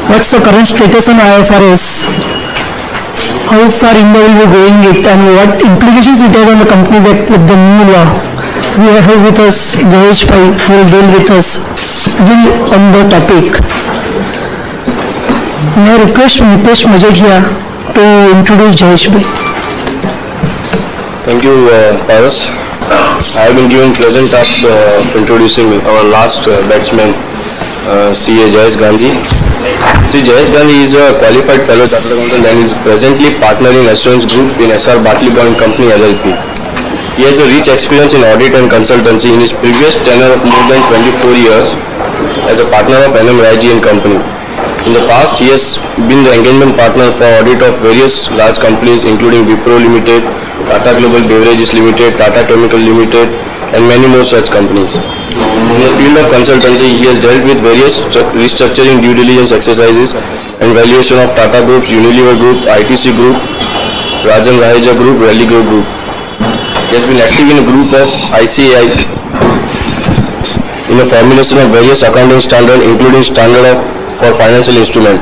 What's the current status on IFRS? How far India will be going it, and what implications it has on the Companies Act with the new law? We have with us Jayesh Bhai, who will deal with us on the topic. May I request Mitesh Majetia to introduce Jayesh Bhai. Thank you, Paras. I have been given pleasant task of introducing our last batsman, CA Jayesh Gandhi. See, Jayesh Gandhi is a qualified fellow chartered accountant and is presently partner in Assurance Group in SR Bartley Bond Company LLP. He has a rich experience in audit and consultancy in his previous tenure of more than 24 years as a partner of NM Raiji and Company. In the past, he has been the engagement partner for audit of various large companies including Wipro Limited, Tata Global Beverages Limited, Tata Chemical Limited, and many more such companies. In the field of consultancy, he has dealt with various restructuring due diligence exercises and valuation of Tata Groups, Unilever Group, ITC Group, Rajan Raheja Group, Rally Group. He has been active in a group of ICAI in a formulation of various accounting standards, including standard for financial instrument.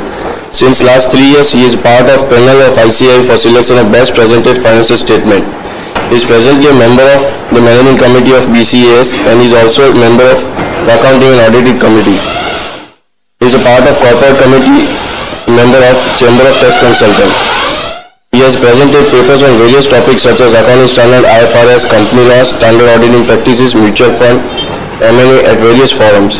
Since last 3 years, he is part of panel of ICAI for selection of best presented financial statement. He is presently a member of the managing committee of BCAS and is also a member of the accounting and auditing committee. He is a part of corporate committee, member of Chamber of Tax Consultants. He has presented papers on various topics such as accounting standard, IFRS, company law, standard auditing practices, mutual fund, M&A at various forums.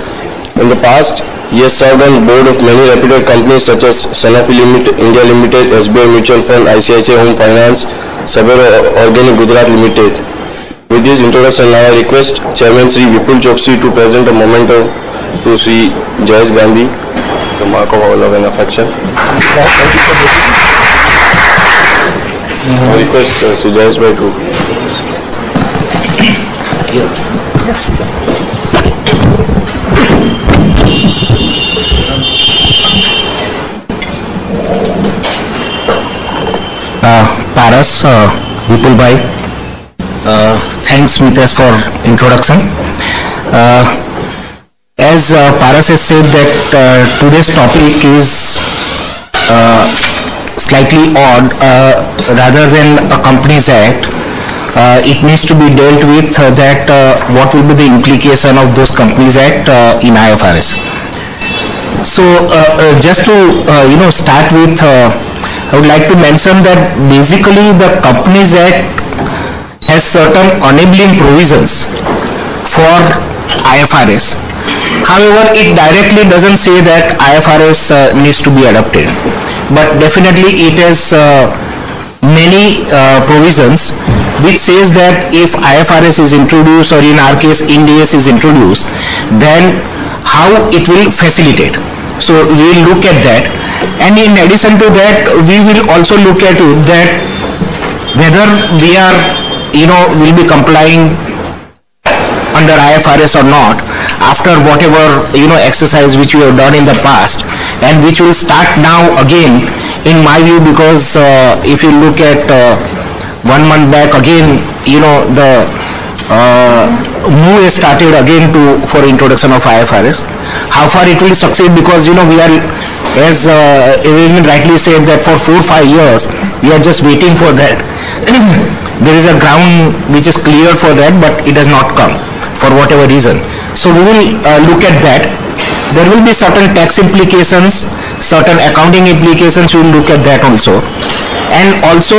In the past, he has served on board of many reputed companies such as Sanofi Limited, India Limited, SBI Mutual Fund, ICICI Home Finance, Saber Organic Gujarat Limited. With this introduction, now I request Chairman Sri Vipul Choksi to present a memento to Sri Jayesh Gandhi, the mark of our love and affection. I request Sri Jayesh Bhai to. Paras, Vipul Bhai, thanks Mitesh for introduction. As Paras has said that today's topic is slightly odd, rather than a Companies Act, it needs to be dealt with that what will be the implication of those Companies Act in IFRS. So just to start with, I would like to mention that basically the Companies Act has certain enabling provisions for IFRS. However, it directly doesn't say that IFRS needs to be adopted, but definitely it has many provisions which says that if IFRS is introduced, or in our case Ind AS is introduced, then how it will facilitate. So we will look at that, and in addition to that we will also look at it that whether we are will be complying under IFRS or not after whatever exercise which we have done in the past, and which will start now again in my view, because if you look at 1 month back again the move is started again for introduction of IFRS. How far it will succeed, because we are, as even rightly said, that for 4-5 years we are just waiting for that. There is a ground which is clear for that, but it has not come for whatever reason. So we will look at that. There will be certain tax implications, certain accounting implications. We will look at that also, and also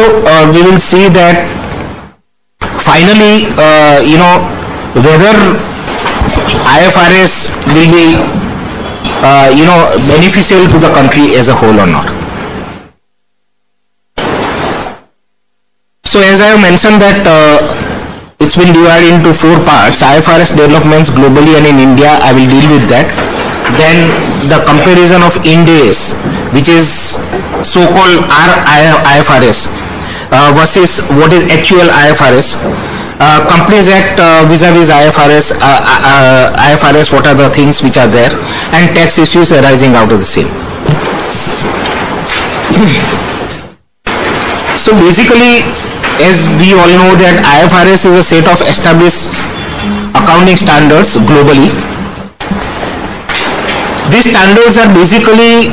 we will see that finally whether IFRS will be beneficial to the country as a whole or not. So as I have mentioned that it's been divided into 4 parts. IFRS developments globally and in India, I will deal with that. Then the comparison of Ind AS, which is so-called IFRS versus what is actual IFRS. Companies Act vis-a-vis IFRS, what are the things which are there, and tax issues arising out of the same. So basically, as we all know that IFRS is a set of established accounting standards globally. these standards are basically,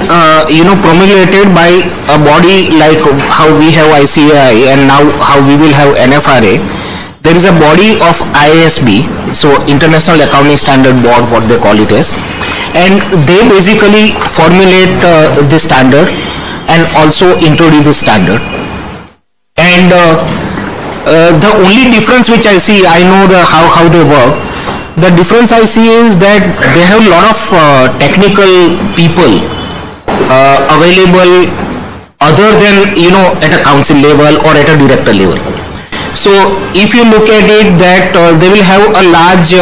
promulgated by a body like how we have ICAI and now how we will have NFRA. There is a body of IASB, so International Accounting Standard Board, what they call it as, and they basically formulate this standard and also introduce this standard. And the only difference which I see, I know how they work. The difference I see is that they have a lot of technical people available other than, at a council level or at a director level. So if you look at it, that they will have a large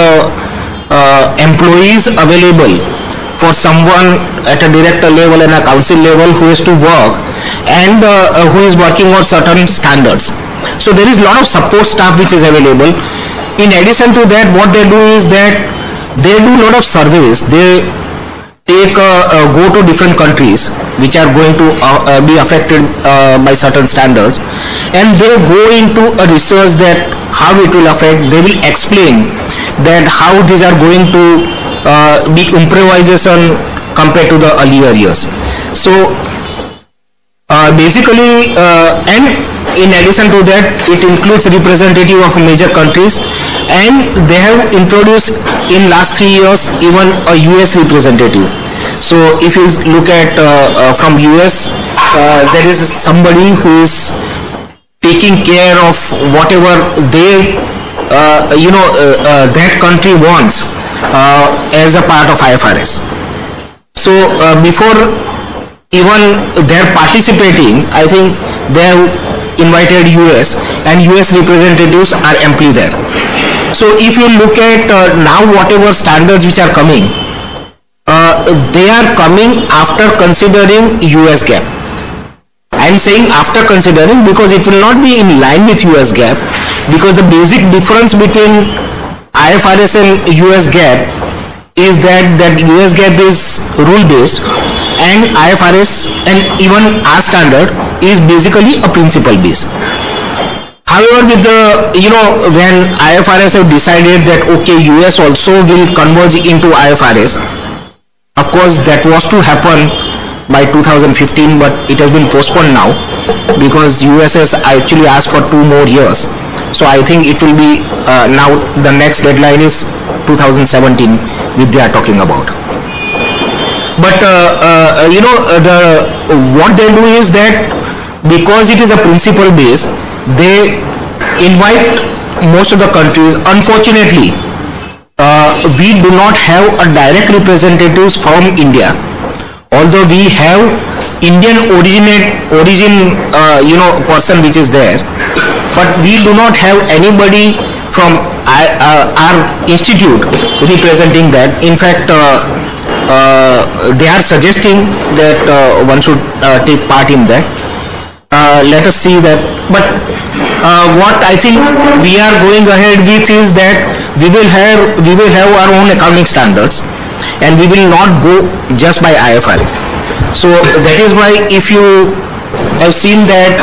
employees available for someone at a director level and a council level who has to work and who is working on certain standards. So there is a lot of support staff which is available. In addition to that, what they do is that they do a lot of surveys. They take go to different countries which are going to be affected by certain standards, and they go into a research that how it will affect. They will explain that how these are going to be improvisation compared to the earlier years. So basically, and in addition to that, it includes representative of major countries, and they have introduced in last 3 years even a US representative. So if you look at from US, there is somebody who is taking care of whatever they that country wants as a part of IFRS. So before even they're participating, I think they have invited US, and US representatives are amply there. So if you look at now whatever standards which are coming, they are coming after considering US GAAP. I am saying after considering because it will not be in line with US GAAP, because the basic difference between IFRS and US GAAP is that US GAAP is rule based and IFRS and even our standard is basically a principle based. However, with the, when IFRS have decided that okay, US also will converge into IFRS, of course that was to happen by 2015, but it has been postponed now because US has actually asked for 2 more years. So I think it will be now the next deadline is 2017 which they are talking about. But what they do is that because it is a principle base, they invite most of the countries. Unfortunately, we do not have a direct representatives from India, although we have Indian origin person which is there, but we do not have anybody from our institute representing that. In fact, they are suggesting that one should take part in that. Let us see that. But what I think we are going ahead with is that we will have our own accounting standards, and we will not go just by IFRS. So that is why if you have seen that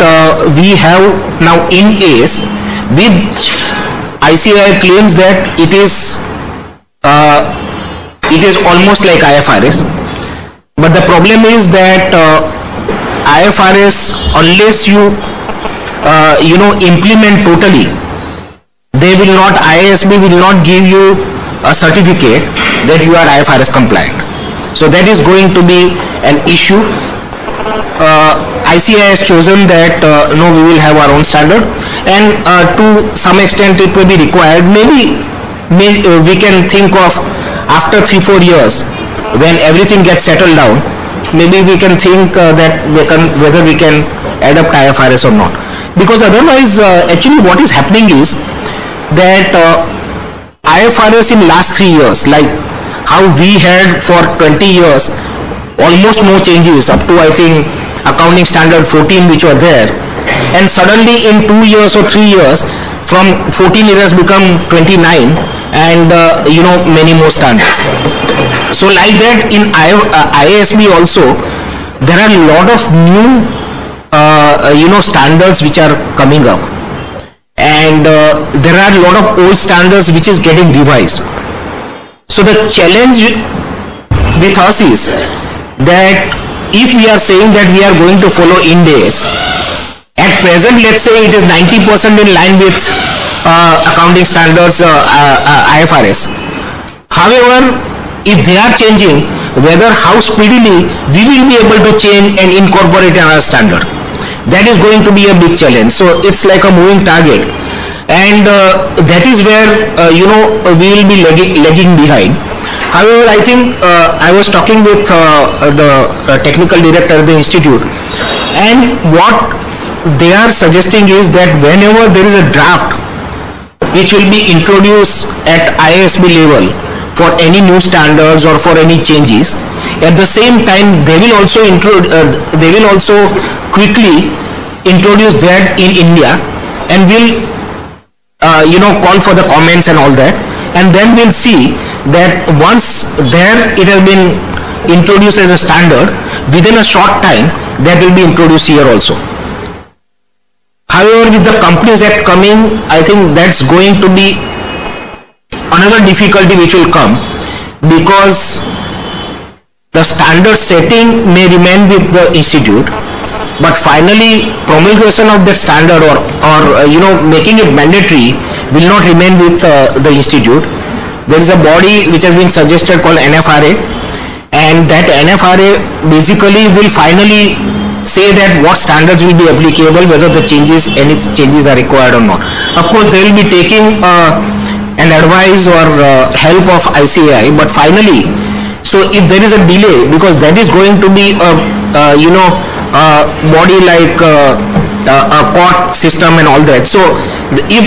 we have now in ACE, which ICAI claims that it is almost like IFRS, but the problem is that IFRS, unless you implement totally, they will not, IASB will not give you a certificate that you are IFRS compliant. So that is going to be an issue. ICAI has chosen that no, we will have our own standard, and to some extent it may be required. Maybe we can think of after 3-4 years when everything gets settled down, maybe we can think that whether we can adapt IFRS or not. Because otherwise, actually what is happening is that IFRS in last 3 years, like how we had for 20 years, almost no changes up to I think accounting standard 14 which were there, and suddenly in 2 years or 3 years from 14 it has become 29, and many more standards. So like that in IASB also there are a lot of new standards which are coming up, and there are a lot of old standards which is getting revised. So the challenge with us is that if we are saying that we are going to follow Ind AS, at present let's say it is 90% in line with accounting standards IFRS. However, if they are changing, whether how speedily we will be able to change and incorporate another standard, that is going to be a big challenge. So it's like a moving target, and that is where we will be lagging behind. However, I think I was talking with the technical director of the institute, and what they are suggesting is that whenever there is a draft which will be introduced at IASB level for any new standards or for any changes, at the same time they will also quickly introduce that in India, and will call for the comments and all that, and then we'll see that once there it has been introduced as a standard, within a short time that will be introduced here also. However, with the Companies Act coming, I think that's going to be another difficulty which will come, because the standard setting may remain with the institute, but finally promulgation of that standard or making it mandatory will not remain with the institute. There is a body which has been suggested called NFRA, and that NFRA basically will finally say that what standards will be applicable, whether any changes are required or not. Of course, they will be taking an advice or help of ICAI, but finally, so if there is a delay, because that is going to be a body like a court system and all that. So if,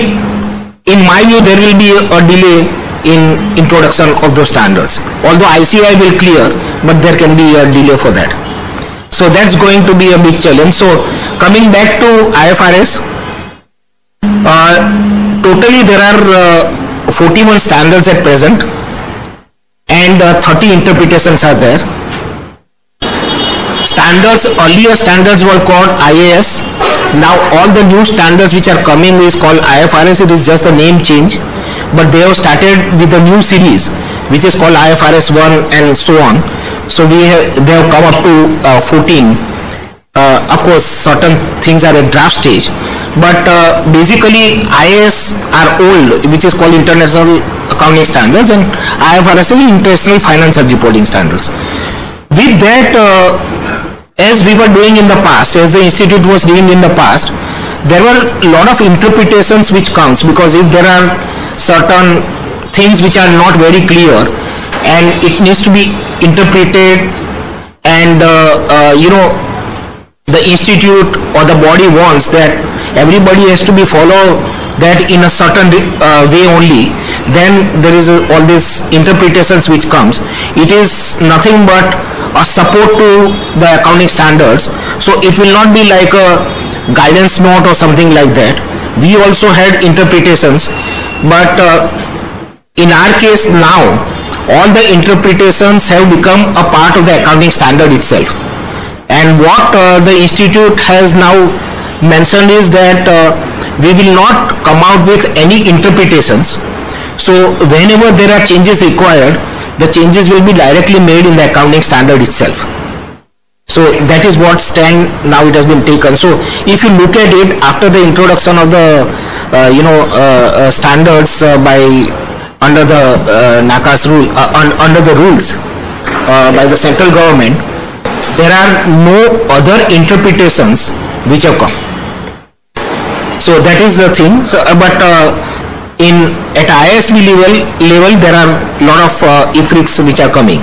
in my view, there will be a delay in introduction of those standards, although ICAI will clear, but there can be a delay for that. So that's going to be a big challenge. So coming back to IFRS, totally there are 41 standards at present, and 30 interpretations are there. Earlier standards were called IAS. Now all the new standards which are coming is called IFRS. It is just a name change, but they have started with a new series which is called IFRS 1 and so on. So they have come up to 14. Of course, certain things are at draft stage, but basically IAS are old, which is called International Accounting Standards, and IFRS is International Financial Reporting Standards. With that, as we were doing in the past, as the institute was doing in the past, there were a lot of interpretations which comes, because if there are certain things which are not very clear and it needs to be interpreted, and the institute or the body wants that everybody has to be follow that in a certain way only, then there is all these interpretations which comes. It is nothing but a support to the accounting standards, so it will not be like a guidance note or something like that. We also had interpretations, but in our case now all the interpretations have become a part of the accounting standard itself. And what the institute has now mentioned is that we will not come out with any interpretations. So whenever there are changes required, the changes will be directly made in the accounting standard itself. So that is what stand now it has been taken. So if you look at it, after the introduction of the standards by under the NACA's rule, under the rules by the central government, there are no other interpretations which have come. So that is the thing. So, but at IASB level there are a lot of IFRICs which are coming.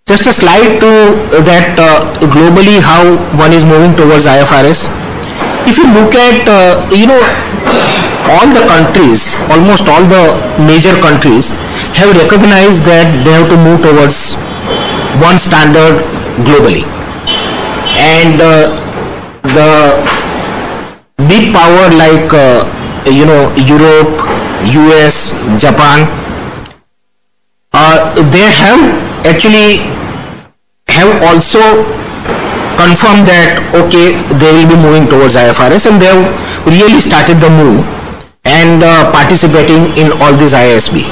Just a slide to that globally how one is moving towards IFRS. If you look at all the countries, almost all the major countries have recognized that they have to move towards one standard globally, and the big power like Europe, US, Japan, they have actually also confirmed that okay, they will be moving towards IFRS, and they have really started the move and participating in all these IASB.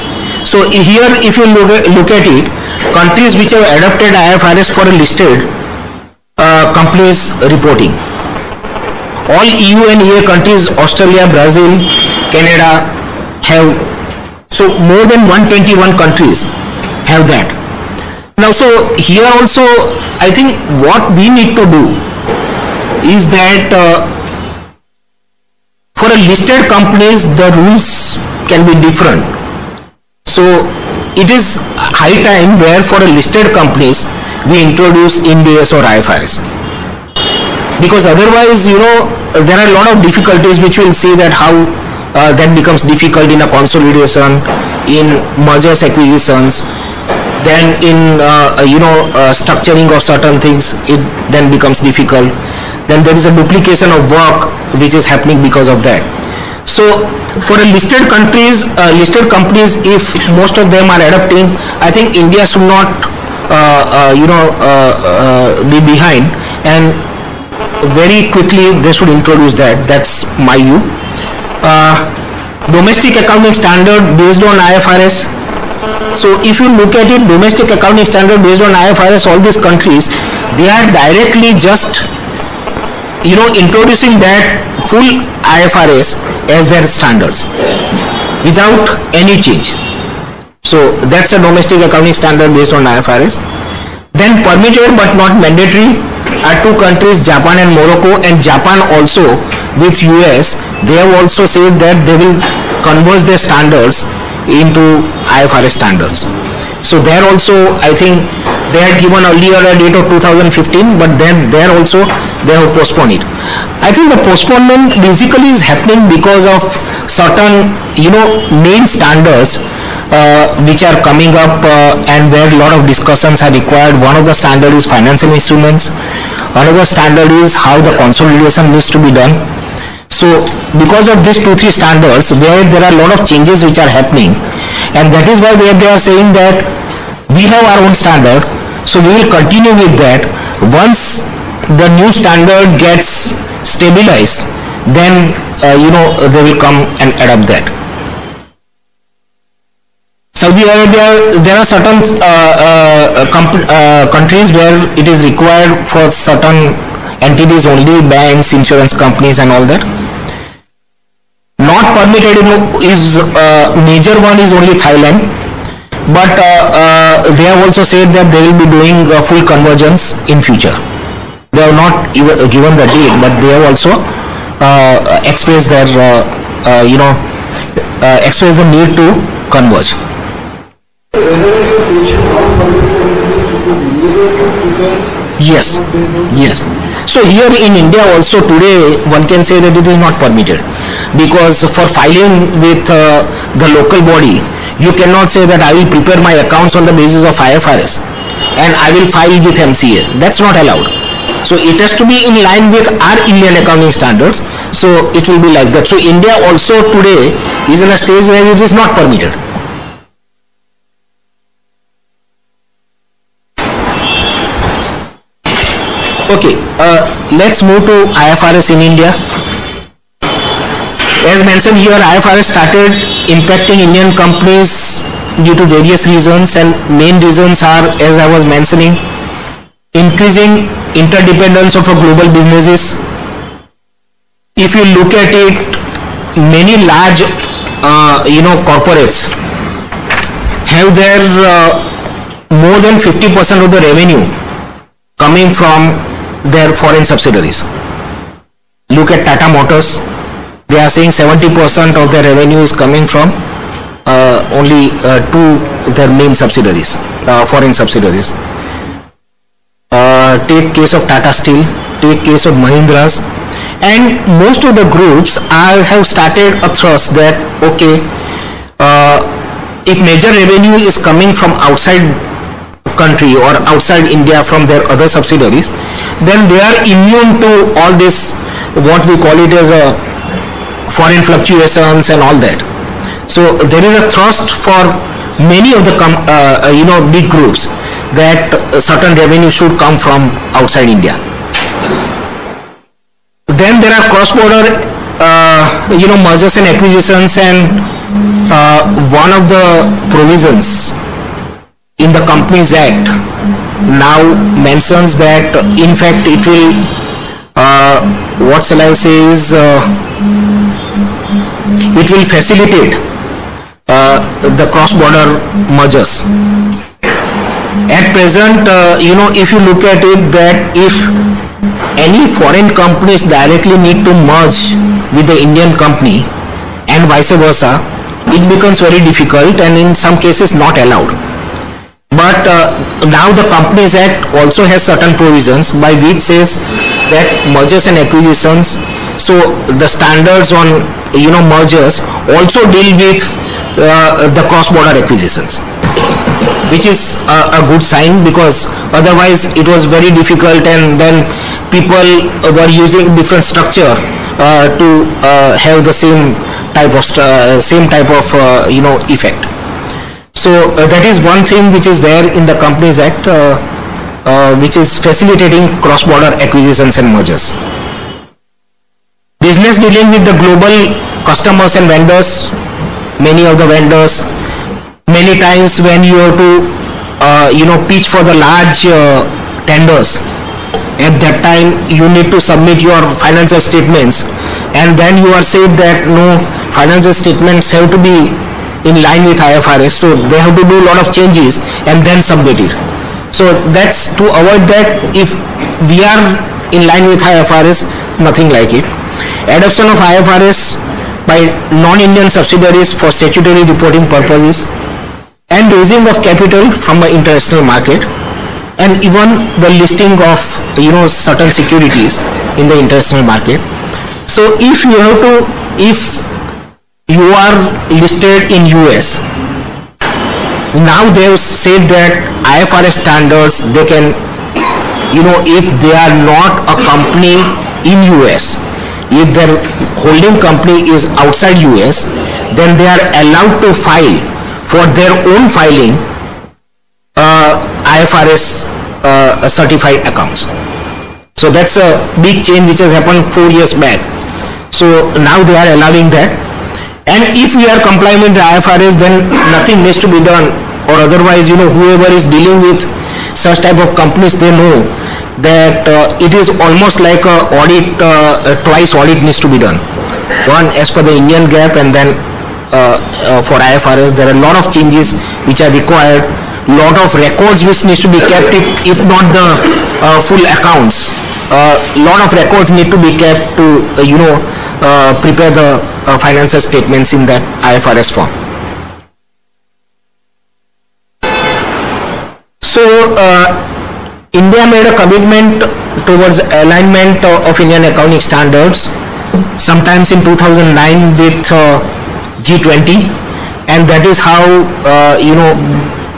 So here, if you look at it, countries which have adopted IFRS for a listed companies reporting, all EU and EA countries, Australia, Brazil, Canada have, so more than 121 countries have that. Now, so here also, I think what we need to do is that for a listed companies, the rules can be different. So it is high time where for a listed companies, we introduce Ind AS or IFRS. Because otherwise, there are a lot of difficulties which we'll see that how that becomes difficult in a consolidation, in mergers, acquisitions, then in structuring of certain things, it then becomes difficult. Then there is a duplication of work which is happening because of that. So for a listed companies, if most of them are adopting, I think India should not be behind, and very quickly they should introduce that. That's my view. Domestic accounting standard based on IFRS. So if you look at it, domestic accounting standard based on IFRS, all these countries, they are directly just introducing that full IFRS as their standards without any change. So that's a domestic accounting standard based on IFRS. Then permitted but not mandatory are two countries, Japan and Morocco, and Japan also with US, they have also said that they will converge their standards into IFRS standards. So there also, I think they had given earlier a date of 2015, but then there also they have postponed it. I think the postponement basically is happening because of certain main standards which are coming up and where a lot of discussions are required. One of the standard is financial instruments. Another standard is how the consolidation needs to be done. So because of these 2-3 standards where there are a lot of changes which are happening, and that is why they are saying that we have our own standard, so we will continue with that. Once the new standard gets stabilized, then they will come and adopt that. Saudi Arabia, there are certain countries where it is required for certain entities only, banks, insurance companies and all that. Not permitted is major one is only Thailand, but they have also said that they will be doing full convergence in future. They have not given the date, but they have also expressed their expressed the need to converge. Yes, yes. So here in India also today one can say that it is not permitted, because for filing with the local body, you cannot say that I will prepare my accounts on the basis of IFRS and I will file with MCA. That's not allowed. So it has to be in line with our Indian accounting standards. So it will be like that. So India also today is in a stage where it is not permitted. Okay, let's move to IFRS in India. As mentioned here, IFRS started impacting Indian companies due to various reasons, and main reasons are, as I was mentioning, increasing interdependence of global businesses. If you look at it, many large corporates have their more than 50% of the revenue coming from their foreign subsidiaries. Look at Tata Motors. They are saying 70% of their revenue is coming from only two their main subsidiaries, foreign subsidiaries. Take case of Tata Steel, take case of Mahindra's, and most of the groups have started a thrust that okay, if major revenue is coming from outside country or outside India from their other subsidiaries, then they are immune to all this, what we call it as a foreign fluctuations and all that. So there is a thrust for many of the big groups that certain revenue should come from outside India. Then there are cross-border mergers and acquisitions, and one of the provisions in the Companies Act now mentions that in fact it will what shall I say is it will facilitate the cross-border mergers. At present, if you look at it, that if any foreign companies directly need to merge with the Indian company and vice versa, it becomes very difficult and in some cases not allowed. But now the Companies Act also has certain provisions by which says that mergers and acquisitions, so the standards on mergers also deal with the cross-border acquisitions, which is a good sign, because otherwise it was very difficult and then people were using different structure to have the same type of effect. So that is one thing which is there in the Companies Act, which is facilitating cross-border acquisitions and mergers. Business dealing with the global customers and vendors, many of the vendors, many times when you have to pitch for the large tenders, at that time you need to submit your financial statements, and then you are said that no, financial statements have to be in line with IFRS, so they have to do a lot of changes and then submit it. So that's to avoid that. If we are in line with IFRS, nothing like it. Adoption of IFRS by non-Indian subsidiaries for statutory reporting purposes, and raising of capital from the international market, and even the listing of certain securities in the international market. So if you are listed in US, now they have said that IFRS standards, they can, if they are not a company in US, if their holding company is outside US, then they are allowed to file for their own filing IFRS certified accounts. So that's a big change which has happened 4 years back. So now they are allowing that. And if we are complying with the IFRS, then nothing needs to be done, or otherwise, whoever is dealing with such type of companies, they know that it is almost like a audit, twice audit needs to be done. One as per the Indian GAAP, and then for IFRS, there are a lot of changes which are required, lot of records which needs to be kept, if not the full accounts. Lot of records need to be kept to, prepare the financial statements in that IFRS form. So India made a commitment towards alignment of Indian accounting standards sometimes in 2009 with G20, and that is how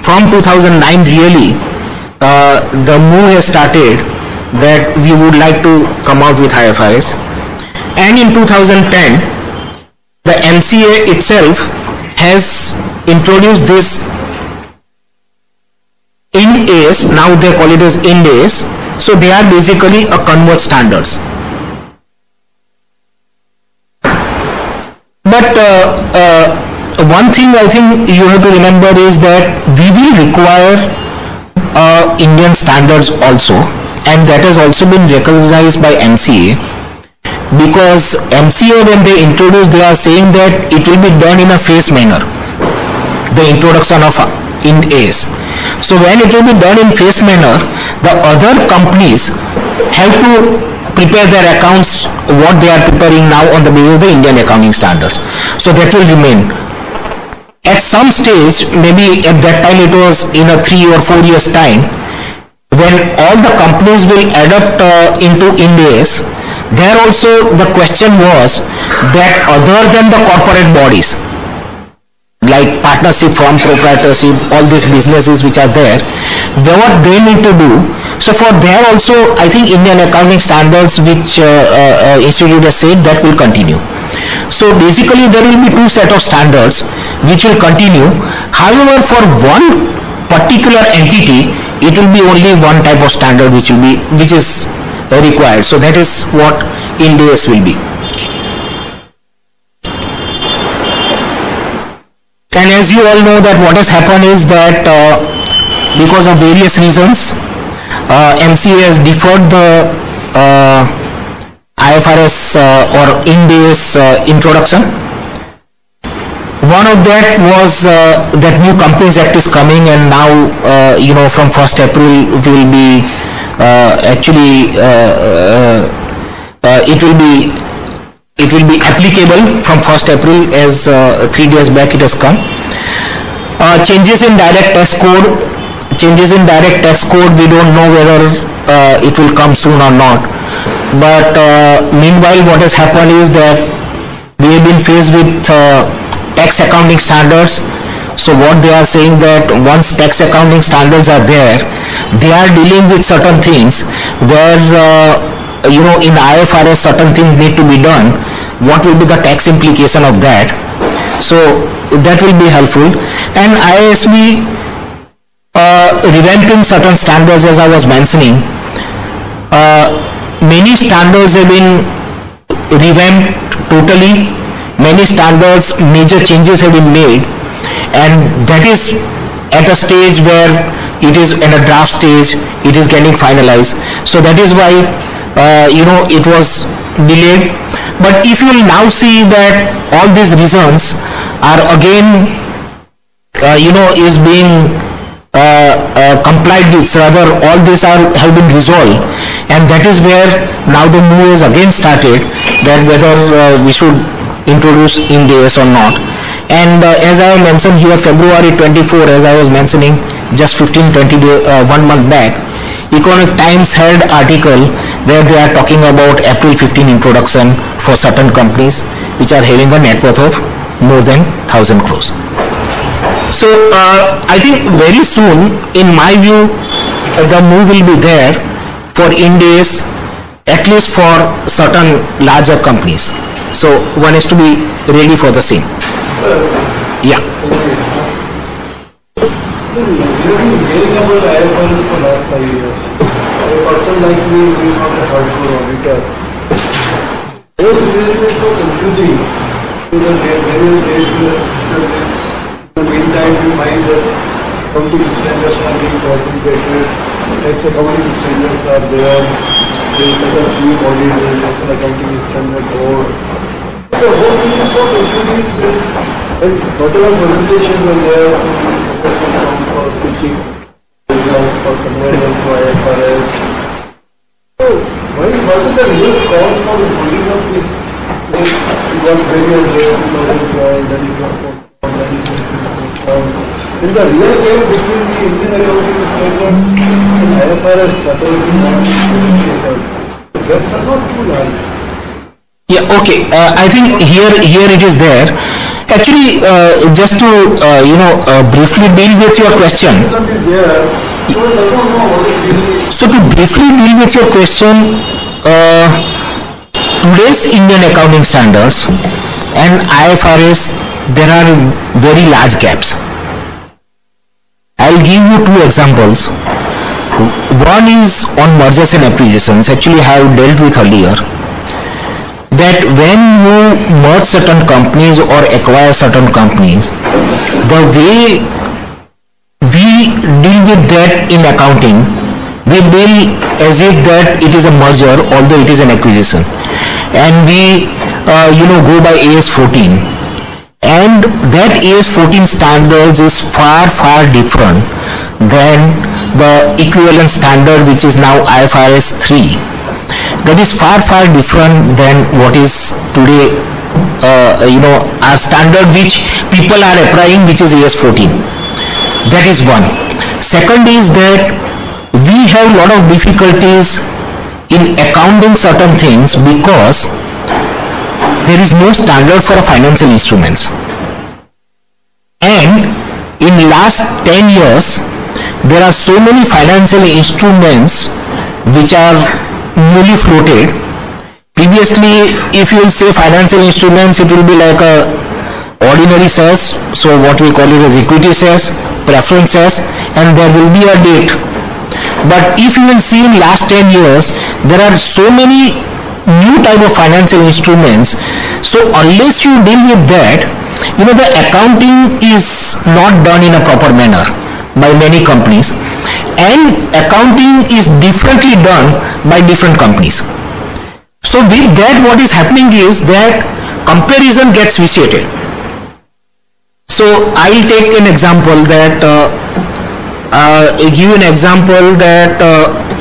from 2009 really the move has started that we would like to come out with IFRS. And in 2010 the MCA itself has introduced this Ind AS, now they call it as Ind AS. So they are basically a converge standards. But one thing I think you have to remember is that we will require Indian standards also, and that has also been recognized by MCA, because MCA, when they introduce, they are saying that it will be done in a phased manner, the introduction of Ind AS. So when it will be done in phased manner, the other companies have to prepare their accounts what they are preparing now on the basis of the Indian accounting standards. So that will remain. At some stage, maybe at that time it was in a 3 or 4 years time, when all the companies will adapt into Ind AS, there also the question was that other than the corporate bodies, like partnership firm, proprietorship, all these businesses which are there, what they need to do. So for there also, I think Indian accounting standards which Institute has said that will continue. So basically there will be 2 set of standards which will continue. However, for one particular entity, it will be only one type of standard which is required. So that is what Ind AS will be. And as you all know that what has happened is that because of various reasons, MCA has deferred the IFRS or Ind AS introduction. One of that was that new Companies Act is coming, and now from 1st April will be it will be applicable from 1st April, as 3 days back it has come. Changes in direct tax code. We don't know whether it will come soon or not. But meanwhile, what has happened is that we have been faced with tax accounting standards. So what they are saying that once tax accounting standards are there, they are dealing with certain things where in IFRS certain things need to be done. What will be the tax implication of that? So that will be helpful. And IASB revamping certain standards, as I was mentioning. Many standards have been revamped totally. Many standards, major changes have been made, and that is at a stage where it is in a draft stage, it is getting finalized. So that is why it was delayed. But if you will now see that all these reasons are again is being complied with, rather all these have been resolved, and that is where now the move is again started, that whether we should introduce Ind AS or not. And as I mentioned here, February 24, as I was mentioning just 15-20 days, 1 month back, Economic Times had article where they are talking about April 15 introduction for certain companies which are having a net worth of more than 1,000 crores. So I think very soon, in my view, the move will be there for Ind AS, at least for certain larger companies. So one is to be ready for the same. Yeah. We have been hearing about IFRS for last 5 years. A person like me, who is not a hardcore auditor, those really is so confusing. Because in the meantime, we find that accounting standards are being complicated, tax accounting standards are there, there is such a new body, there is an accounting standard board. The whole thing is so confusing and whatever presentation when there for teaching for conversion to IFRS. So why wasn't there real call for holding up this? You got various ways, 2012, then you got in the real game between the Indian accounting standard and IFRS, that was the gaps are not too large. Yeah, okay. I think here it is there. Actually, just to briefly deal with your question. So to briefly deal with your question, today's Indian accounting standards and IFRS, there are very large gaps. I'll give you 2 examples. One is on mergers and acquisitions. Actually, I have dealt with earlier. That when you merge certain companies or acquire certain companies, the way we deal with that in accounting, we deal as if that it is a merger, although it is an acquisition, and we go by AS 14, and that AS 14 standards is far different than the equivalent standard which is now IFRS 3. That is far different than what is today our standard which people are applying, which is AS 14. That is one. Second is that we have a lot of difficulties in accounting certain things because there is no standard for financial instruments. And in last 10 years, there are so many financial instruments which are newly floated. Previously, if you will say financial instruments, it will be like a ordinary shares, so what we call it as equity shares, preference shares, and there will be a date. But if you will see in last 10 years, there are so many new type of financial instruments, so unless you deal with that, the accounting is not done in a proper manner by many companies, and accounting is differently done by different companies. So with that, what is happening is that comparison gets vitiated. So I'll take an example that give an example that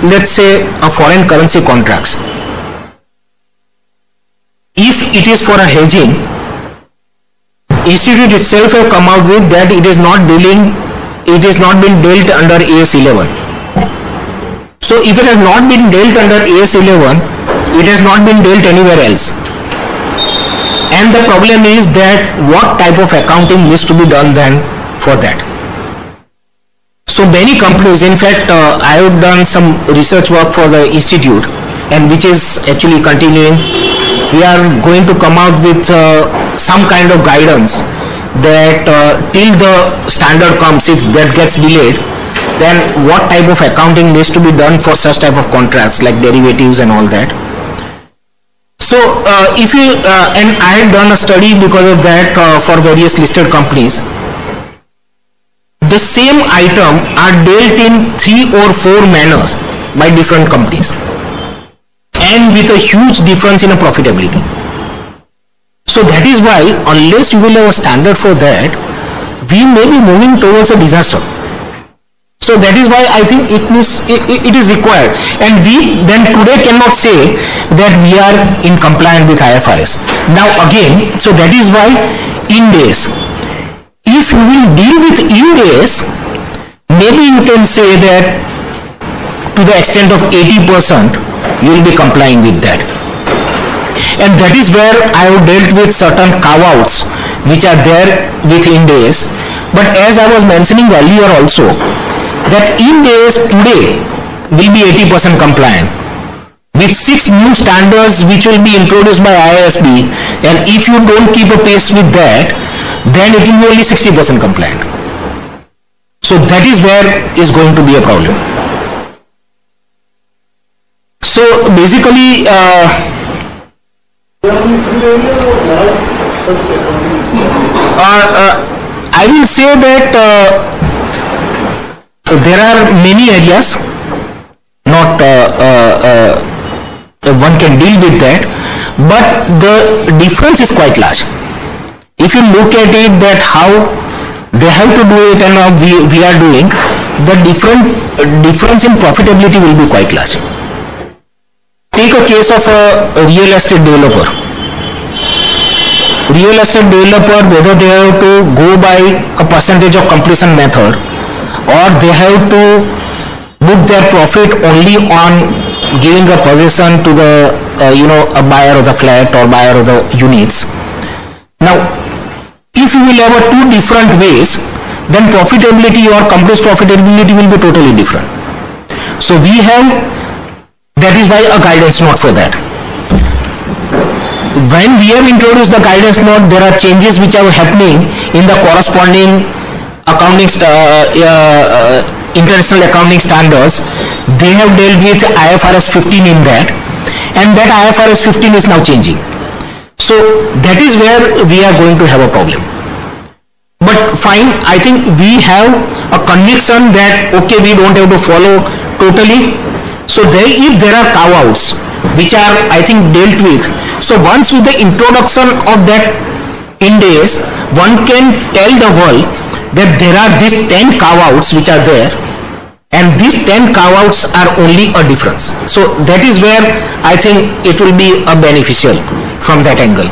let's say a foreign currency contracts. If it is for a hedging, institute itself have come out with that it is not been dealt under AS 11. So if it has not been dealt under AS 11, it has not been dealt anywhere else. And the problem is that what type of accounting needs to be done then for that. So many companies, in fact, I have done some research work for the institute, and which is actually continuing. We are going to come out with some kind of guidance that till the standard comes, if that gets delayed, then what type of accounting needs to be done for such type of contracts like derivatives and all that. So if you and I had done a study because of that for various listed companies. The same item are dealt in 3 or 4 manners by different companies, and with a huge difference in a profitability. So that is why unless you will have a standard for that, we may be moving towards a disaster. So that is why I think it is required, and we then today cannot say that we are in compliance with IFRS. Now again, so that is why Ind AS. If you will deal with Ind AS, maybe you can say that to the extent of 80% you will be complying with that. And that is where I have dealt with certain carve-outs which are there with Ind AS. But as I was mentioning earlier also, that Ind AS today will be 80% compliant with 6 new standards which will be introduced by IASB, and if you don't keep a pace with that, then it will be only 60% compliant. So that is where is going to be a problem. So basically I will say that there are many areas, not one can deal with that, but the difference is quite large. If you look at it that how they have to do it and how we are doing, the difference in profitability will be quite large. Take a case of a real estate developer. Real estate developer, whether they have to go by a percentage of completion method or they have to book their profit only on giving a possession to the a buyer of the flat or buyer of the units. Now, if you will have 2 different ways, then profitability or company's profitability will be totally different. So we have, that is why a guidance note for that. When we have introduced the guidance note, there are changes which are happening in the corresponding accounting international accounting standards. They have dealt with IFRS 15 in that, and that IFRS 15 is now changing. So that is where we are going to have a problem. But fine, I think we have a conviction that okay, we don't have to follow totally. So if there are carve-outs which are, I think, dealt with. So once with the introduction of that Ind AS, one can tell the world that there are these 10 carve-outs which are there, and these 10 carve-outs are only a difference. So that is where I think it will be a beneficial from that angle.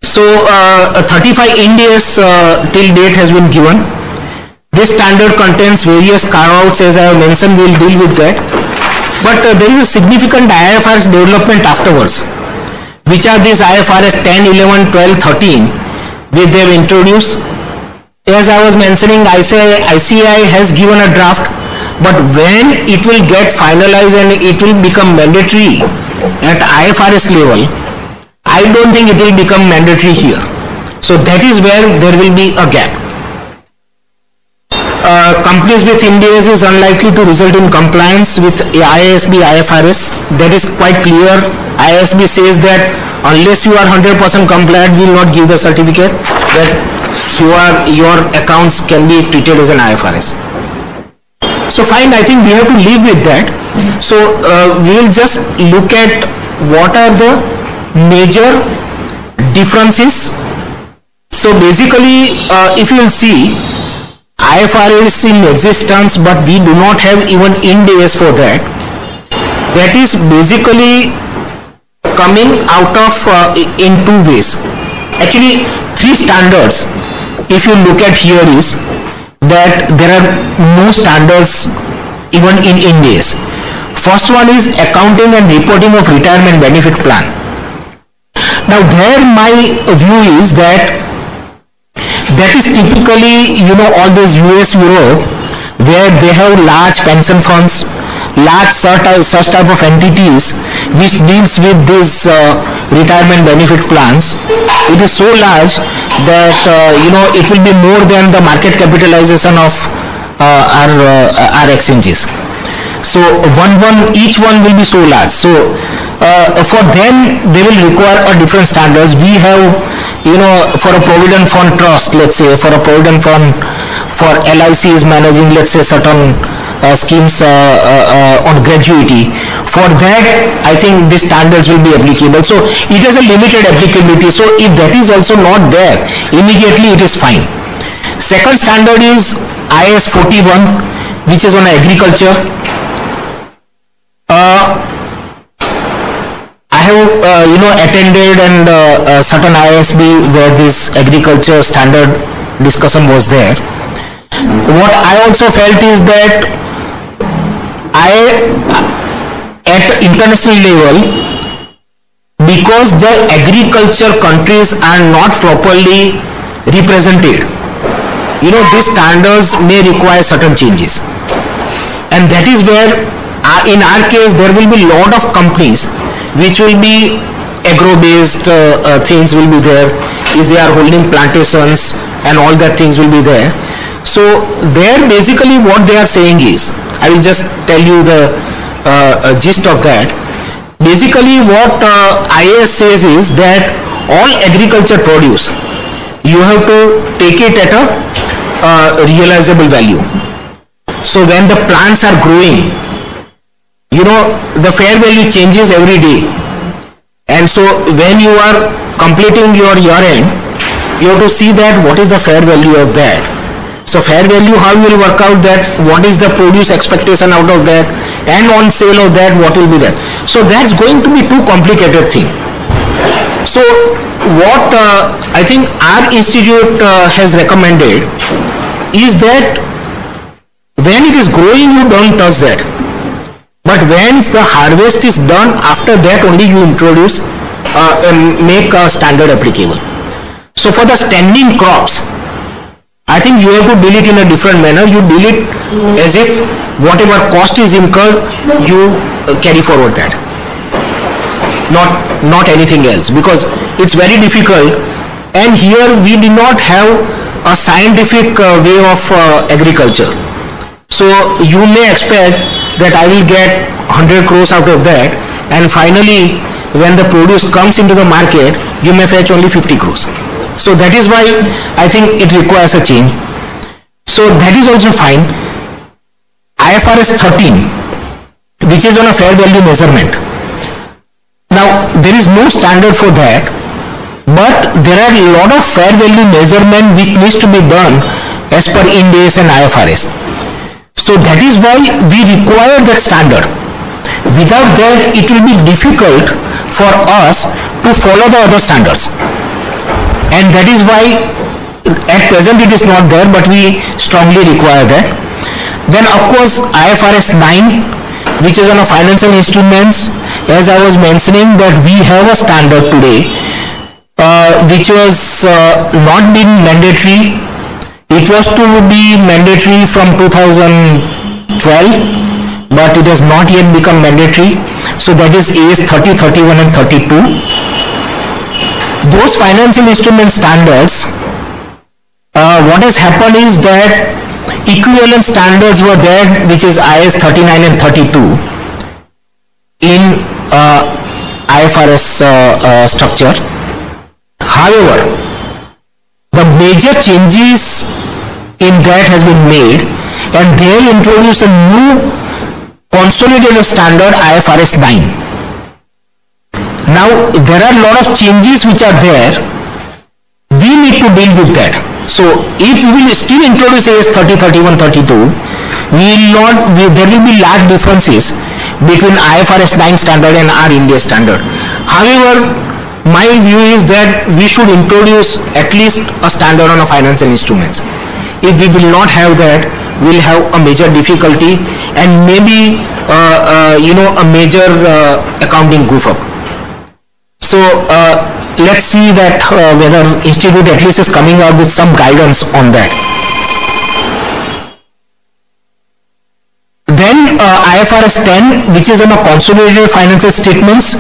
So 35 Ind AS till date has been given. This standard contains various carve-outs, as I have mentioned. We will deal with that. But there is a significant IFRS development afterwards, which are these IFRS 10, 11, 12, 13, which they have introduced. As I was mentioning, ICAI has given a draft, but when it will get finalized and it will become mandatory at IFRS level, I don't think it will become mandatory here. So that is where there will be a gap. Companies with Ind AS is unlikely to result in compliance with IASB IFRS. That is quite clear. IASB says that unless you are 100% compliant, we will not give the certificate that your accounts can be treated as an IFRS. So fine, I think we have to live with that. So we will just look at what are the major differences. So basically, if you will see, IFRS in existence, but we do not have even Ind AS for that. That is basically coming out of in two ways. Actually, three standards. If you look at here is that there are no standards even in Ind AS. First one is accounting and reporting of retirement benefit plan. Now there my view is that is typically, you know, all those US, Europe, where they have large pension funds, large such type of entities which deals with these retirement benefit plans. It is so large that you know, it will be more than the market capitalization of our exchanges. So each one will be so large. So for them, they will require a different standards. We have, you know, for a provident fund trust, let's say, for a provident fund, for LIC is managing, let's say, certain schemes on gratuity. For that, I think these standards will be applicable. So it has a limited applicability. So if that is also not there, immediately it is fine. Second standard is IS 41, which is on agriculture. I have you know, attended and certain ISB where this agriculture standard discussion was there. What I also felt is that at international level, because the agriculture countries are not properly represented, you know, these standards may require certain changes, and that is where in our case there will be a lot of companies which will be agro-based things will be there. If they are holding plantations and all that things will be there. So there basically what they are saying is, I will just tell you the gist of that. Basically what IAS says is that all agriculture produce, you have to take it at a realizable value. So when the plants are growing, you know, the fair value changes every day, and so when you are completing your year end, you have to see that what is the fair value of that. So fair value, how you will work out that, what is the produce expectation out of that, and on sale of that, what will be that. So that's going to be too complicated thing. So what I think our institute has recommended is that when it is growing, you don't touch that. But when the harvest is done, after that only you introduce and make a standard applicable. So for the standing crops, I think you have to deal it in a different manner. You deal it as if whatever cost is incurred, you carry forward that. Not anything else, because it's very difficult, and here we do not have a scientific way of agriculture. So you may expect that I will get 100 crores out of that, and finally when the produce comes into the market, you may fetch only 50 crores. So that is why I think it requires a change. So that is also fine. IFRS 13, which is on a fair value measurement. Now there is no standard for that, but there are a lot of fair value measurement which needs to be done as per Ind AS and IFRS. So that is why we require that standard. Without that, it will be difficult for us to follow the other standards. And that is why at present it is not there, but we strongly require that. Then of course IFRS 9, which is on a financial instruments, as I was mentioning that we have a standard today which was not been mandatory. It was to be mandatory from 2012, but it has not yet become mandatory. So that is AS 30, 31 and 32. Those financial instrument standards, what has happened is that equivalent standards were there, which is IS 39 and 32 in IFRS structure. However, the major changes in that has been made, and they introduce a new consolidated standard IFRS 9. Now there are a lot of changes which are there. We need to deal with that. So if we will still introduce AS 30, 31, 32, there will be large differences between IFRS 9 standard and our India standard. However, my view is that we should introduce at least a standard on a financial instruments. If we will not have that, we will have a major difficulty and maybe a major accounting goof up. So let's see that whether institute at least is coming out with some guidance on that. Then IFRS 10, which is on a consolidated financial statements.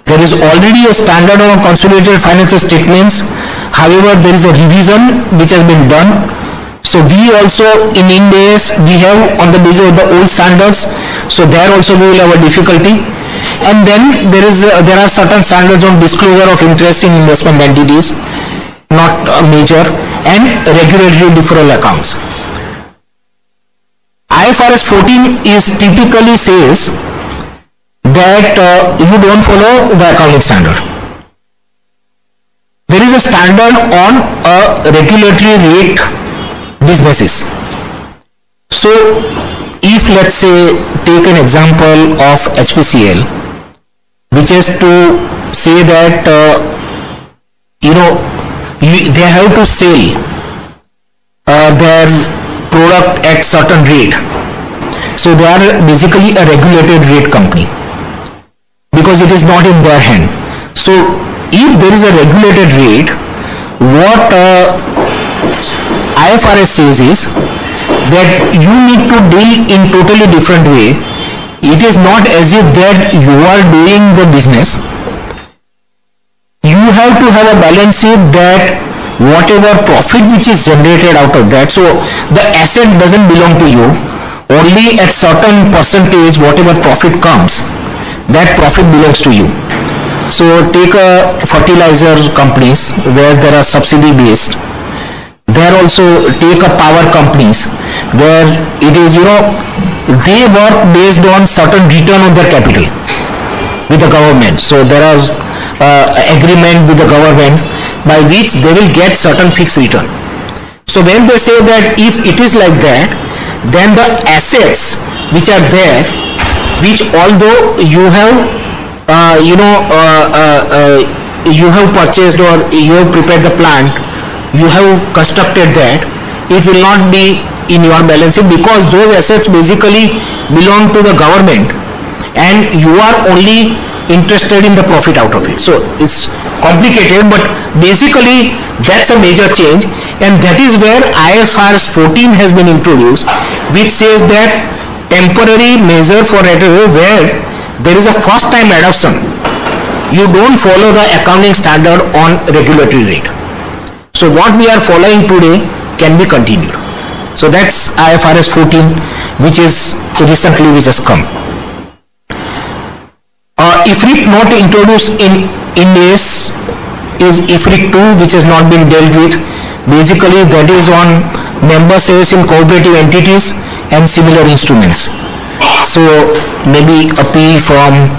There is already a standard on consolidated financial statements. However, there is a revision which has been done. So we also in Ind AS we have on the basis of the old standards. So there also we will have a difficulty. And then there are certain standards on disclosure of interest in investment entities, not major, and regulatory deferral accounts. IFRS 14 is typically says that you don't follow the accounting standard. There is a standard on a regulatory rate businesses. So if let's say take an example of HPCL, which is to say that they have to sell their product at certain rate. So they are basically a regulated rate company because it is not in their hand. So if there is a regulated rate, what IFRS says is that you need to deal in totally different way. It is not as if that you are doing the business. You have to have a balance sheet that whatever profit which is generated out of that, so the asset doesn't belong to you. Only at certain percentage whatever profit comes, that profit belongs to you. So take a fertilizer companies where there are subsidy based. There also take a power companies where it is they work based on certain return on their capital with the government. So there are agreement with the government by which they will get certain fixed return. So when they say that if it is like that, then the assets which are there, which although you have you have purchased or you have prepared the plant, you have constructed that, it will not be in your balance sheet because those assets basically belong to the government and you are only interested in the profit out of it. So it's complicated, but basically that's a major change, and that is where IFRS 14 has been introduced, which says that temporary measure for where there is a first time adoption, you don't follow the accounting standard on regulatory rate. So what we are following today can be continued. So that's IFRS 14, which is recently which has come. IFRIC not introduced in Ind AS is IFRIC 2, which has not been dealt with. Basically that is on member shares in cooperative entities and similar instruments. So maybe a PE firm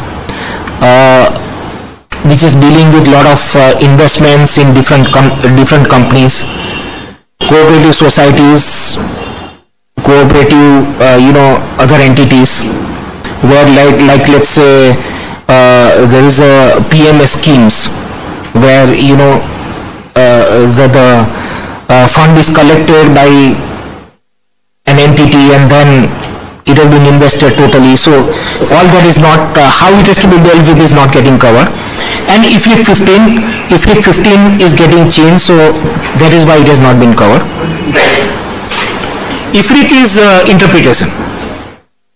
which is dealing with lot of investments in different companies, cooperative societies, cooperative other entities where like let's say there is a PMS schemes where the fund is collected by an entity and then it has been invested totally. So all that is not how it has to be dealt with is not getting covered. And IFRIC 15 is getting changed, so that is why it has not been covered. IFRIC is interpretation.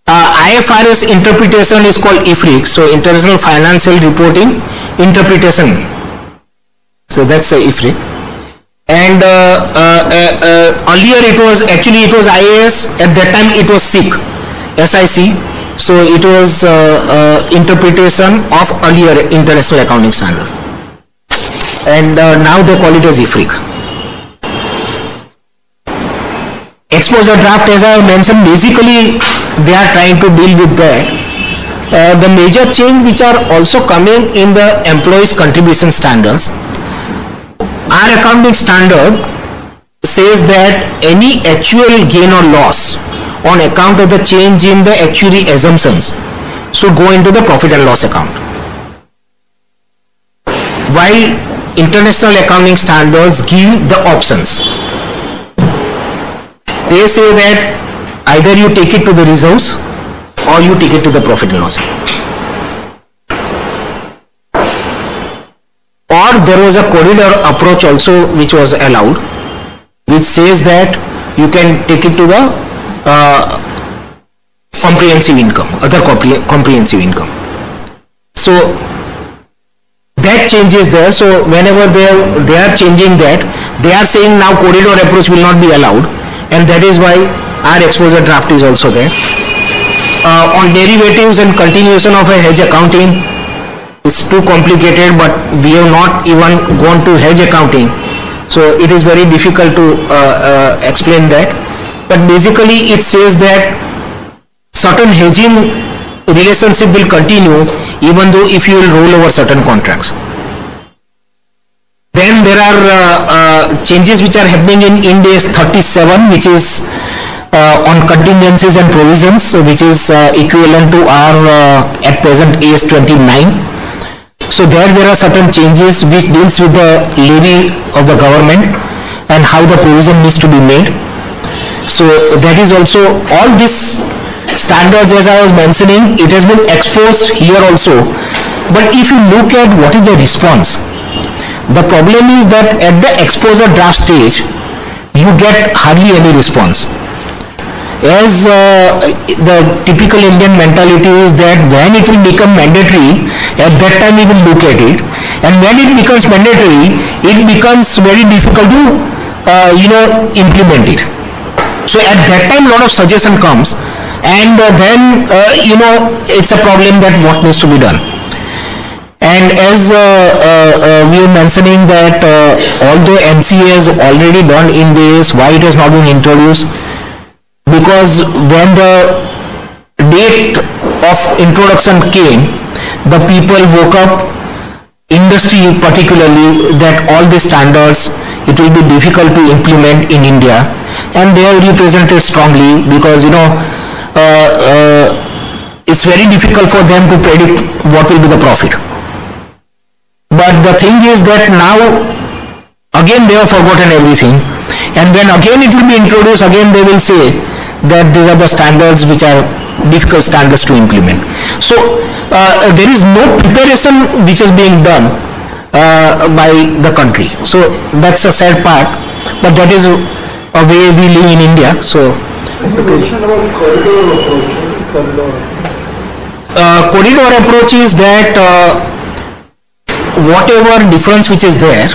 IFRS interpretation is called IFRIC, so International Financial Reporting Interpretation. So that's IFRIC. And earlier it was IAS. At that time it was SIC, So it was interpretation of earlier international accounting standards, and now they call it as IFRIC. Exposure draft, as I mentioned, basically they are trying to deal with that. The major change which are also coming in the employees contribution standards, our accounting standard says that any actual gain or loss on account of the change in the actuary assumptions should go into the profit and loss account, while international accounting standards give the options. They say that either you take it to the reserves or you take it to the profit and loss account. Or there was a corridor approach also which was allowed, which says that you can take it to the comprehensive income, other comprehensive income. So that change is there. So whenever they are changing that, they are saying now corridor approach will not be allowed, and that is why our exposure draft is also there. On derivatives and continuation of a hedge accounting, it's too complicated, but we have not even gone to hedge accounting, so it is very difficult to explain that. But basically it says that certain hedging relationship will continue even though if you will roll over certain contracts. Then there are changes which are happening in Ind AS 37, which is on contingencies and provisions, which is equivalent to our at present AS 29. So there are certain changes which deals with the levy of the government and how the provision needs to be made. So that is also, all these standards, as I was mentioning, it has been exposed here also. But if you look at what is the response, the problem is that at the exposure draft stage, you get hardly any response. As the typical Indian mentality is that when it will become mandatory, at that time we will look at it, and when it becomes mandatory, it becomes very difficult to implement it. So at that time lot of suggestion comes, and then it's a problem that what needs to be done. And as we were mentioning that although MCA has already done in this, why it has not been introduced? Because when the date of introduction came, the people woke up, industry particularly, that all these standards, it will be difficult to implement in India, and they have represented strongly because it's very difficult for them to predict what will be the profit. But the thing is that now again they have forgotten everything, and when again it will be introduced, again they will say that these are the standards which are difficult standards to implement. So there is no preparation which is being done by the country. So that's a sad part, but that is a way we live in India. So corridor approach is that whatever difference which is there,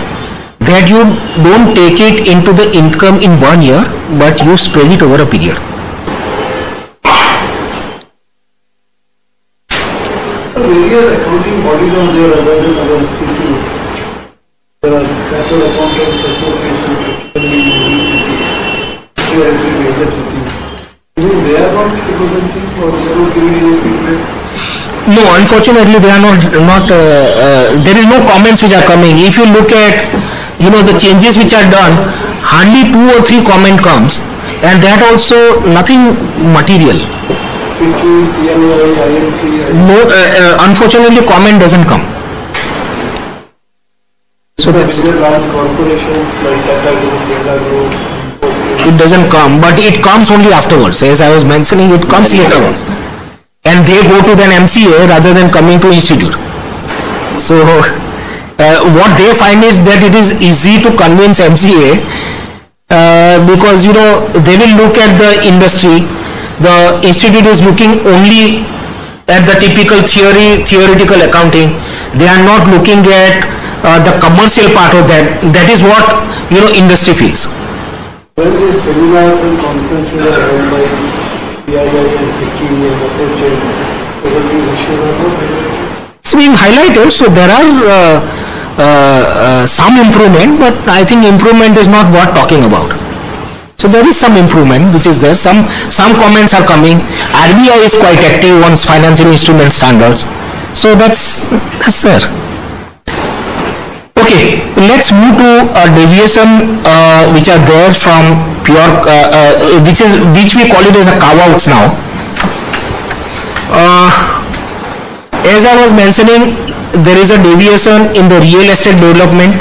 that you don't take it into the income in 1 year, but you spread it over a period. Various accounting bodies are there other than our institute. There are Capital Accountants Association, every major city. They are not representing or they are not giving any feedback? No, unfortunately they are not there is no comments which are coming. If you look at the changes which are done, hardly 2 or 3 comment comes, and that also nothing material. No, unfortunately comment doesn't come. So that's, it doesn't come, but it comes only afterwards. As I was mentioning, it comes later on, and they go to an MCA rather than coming to institute. So what they find is that it is easy to convince MCA because they will look at the industry. The institute is looking only at the typical theoretical accounting. They are not looking at the commercial part of that. That is what industry feels. When the seminars and conferences are held by PII and SECI and associate, whether these issues are not highlighted? It's being highlighted, so there are some improvement, but I think improvement is not worth talking about. So there is some improvement which is there. Some comments are coming. RBI is quite active on financial instrument standards. So that's there. Okay, let's move to a deviation which are there from pure, which we call it as a carve-outs now. As I was mentioning, there is a deviation in the real estate development,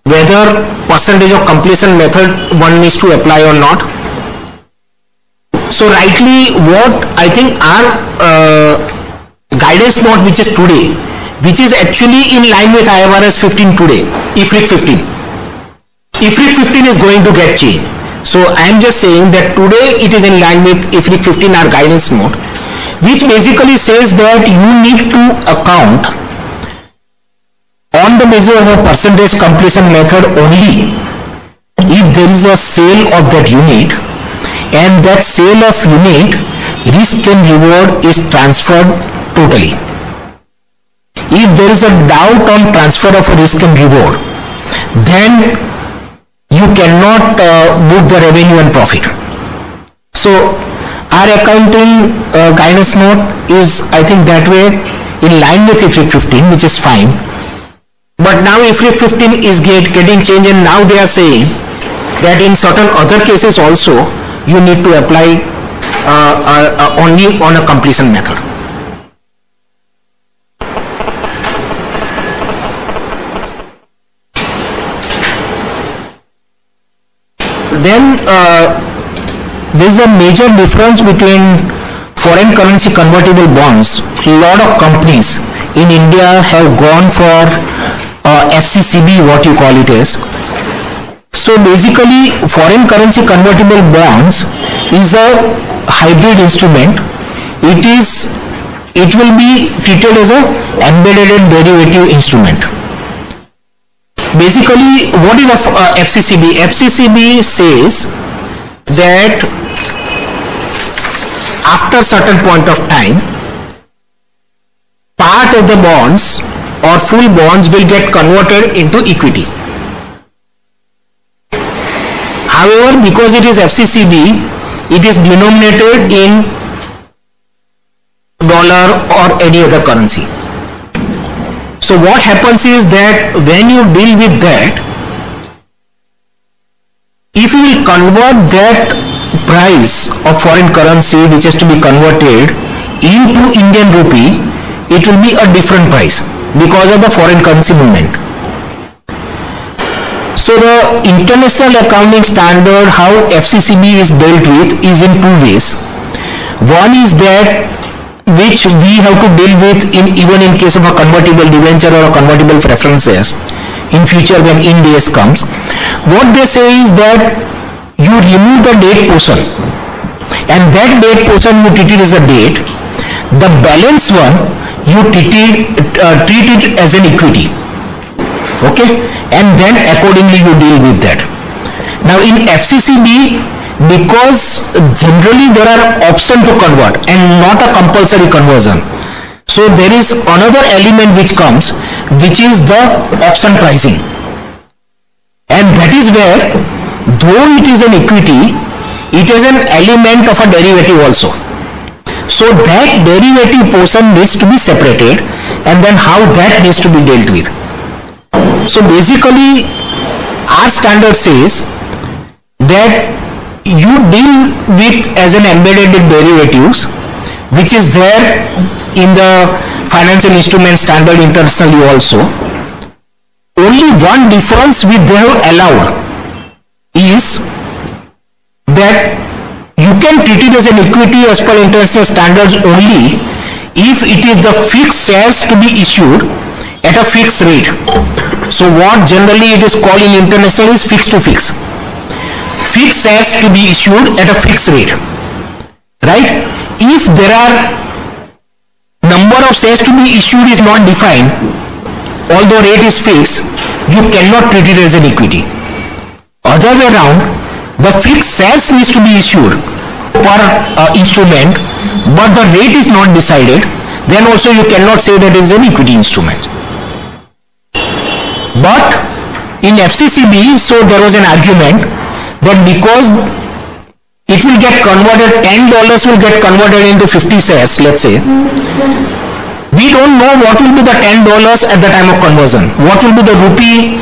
whether percentage of completion method one needs to apply or not. So rightly, what I think our guidance note which is today, which is actually in line with IFRS 15 today, IFRIC 15. IFRIC 15 is going to get changed. So I am just saying that today it is in line with IFRIC 15, our guidance note, which basically says that you need to account on the basis of a percentage completion method only if there is a sale of that unit, and that sale of unit, risk and reward is transferred totally. If there is a doubt on transfer of a risk and reward, then you cannot book the revenue and profit. So our accounting guidance note is, I think, that way in line with IFRIC 15, which is fine. But now IFRIC 15 is getting changed, and now they are saying that in certain other cases also you need to apply only on a completion method. Then there is a major difference between foreign currency convertible bonds. A lot of companies in India have gone for FCCB, what you call it is. So basically, foreign currency convertible bonds is a hybrid instrument. It will be treated as a embedded derivative instrument. Basically, what is FCCB? FCCB says that after certain point of time, part of the bonds or full bonds will get converted into equity. However, because it is FCCB, it is denominated in dollar or any other currency. So what happens is that when you deal with that, if you will convert that price of foreign currency which has to be converted into Indian rupee, it will be a different price because of the foreign currency movement. So the international accounting standard, how FCCB is dealt with, is in two ways. One is that which we have to deal with even in case of a convertible debenture or a convertible preferences in future when Ind AS comes. What they say is that you remove the date portion, and that date portion you treat it as a date. The balance one you treat it as an equity. Okay, and then accordingly you deal with that. Now in FCCB, because generally there are options to convert and not a compulsory conversion, so there is another element which comes, which is the option pricing, and that is where, though it is an equity, it is an element of a derivative also. So that derivative portion needs to be separated, and then how that needs to be dealt with. So basically, our standard says that you deal with as an embedded derivatives, which is there in the financial instrument standard internationally also. Only one difference which they have allowed is that you can treat it as an equity as per international standards only if it is the fixed shares to be issued at a fixed rate. So what generally it is called in international is fixed to fix. Fixed shares to be issued at a fixed rate, right? If there are number of shares to be issued is not defined, although rate is fixed, you cannot treat it as an equity. Other way around, the fixed shares needs to be issued, per instrument, but the rate is not decided, then also you cannot say that it is an equity instrument. But in FCCB, so there was an argument that because it will get converted, $10 will get converted into 50 shares, let's say, we don't know what will be the $10 at the time of conversion. What will be the rupee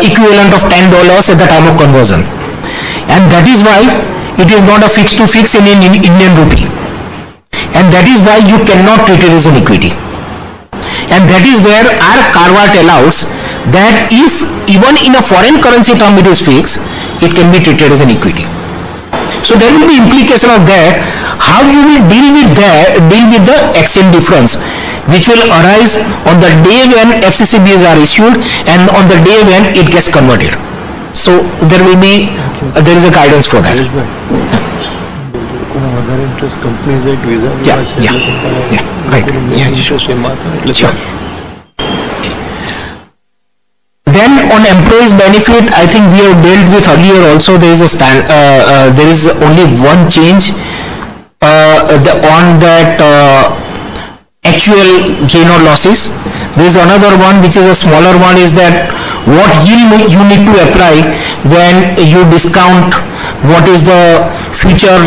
equivalent of $10 at the time of conversion. And that is why it is not a fixed to fix in Indian rupee. And that is why you cannot treat it as an equity. And that is where our Carvat allows that if even in a foreign currency term it is fixed, it can be treated as an equity. So there will be implication of that, how you will deal with the exchange difference, which will arise on the day when FCCBs are issued and on the day when it gets converted. So there will be, there is a guidance for that. Other interest companies like Visa. Right. Sure. Then on employees benefit, I think we have dealt with earlier also. There is a there is only one change on that actual gain or losses. There is another one which is a smaller one, is that what yield you need to apply when you discount what is the future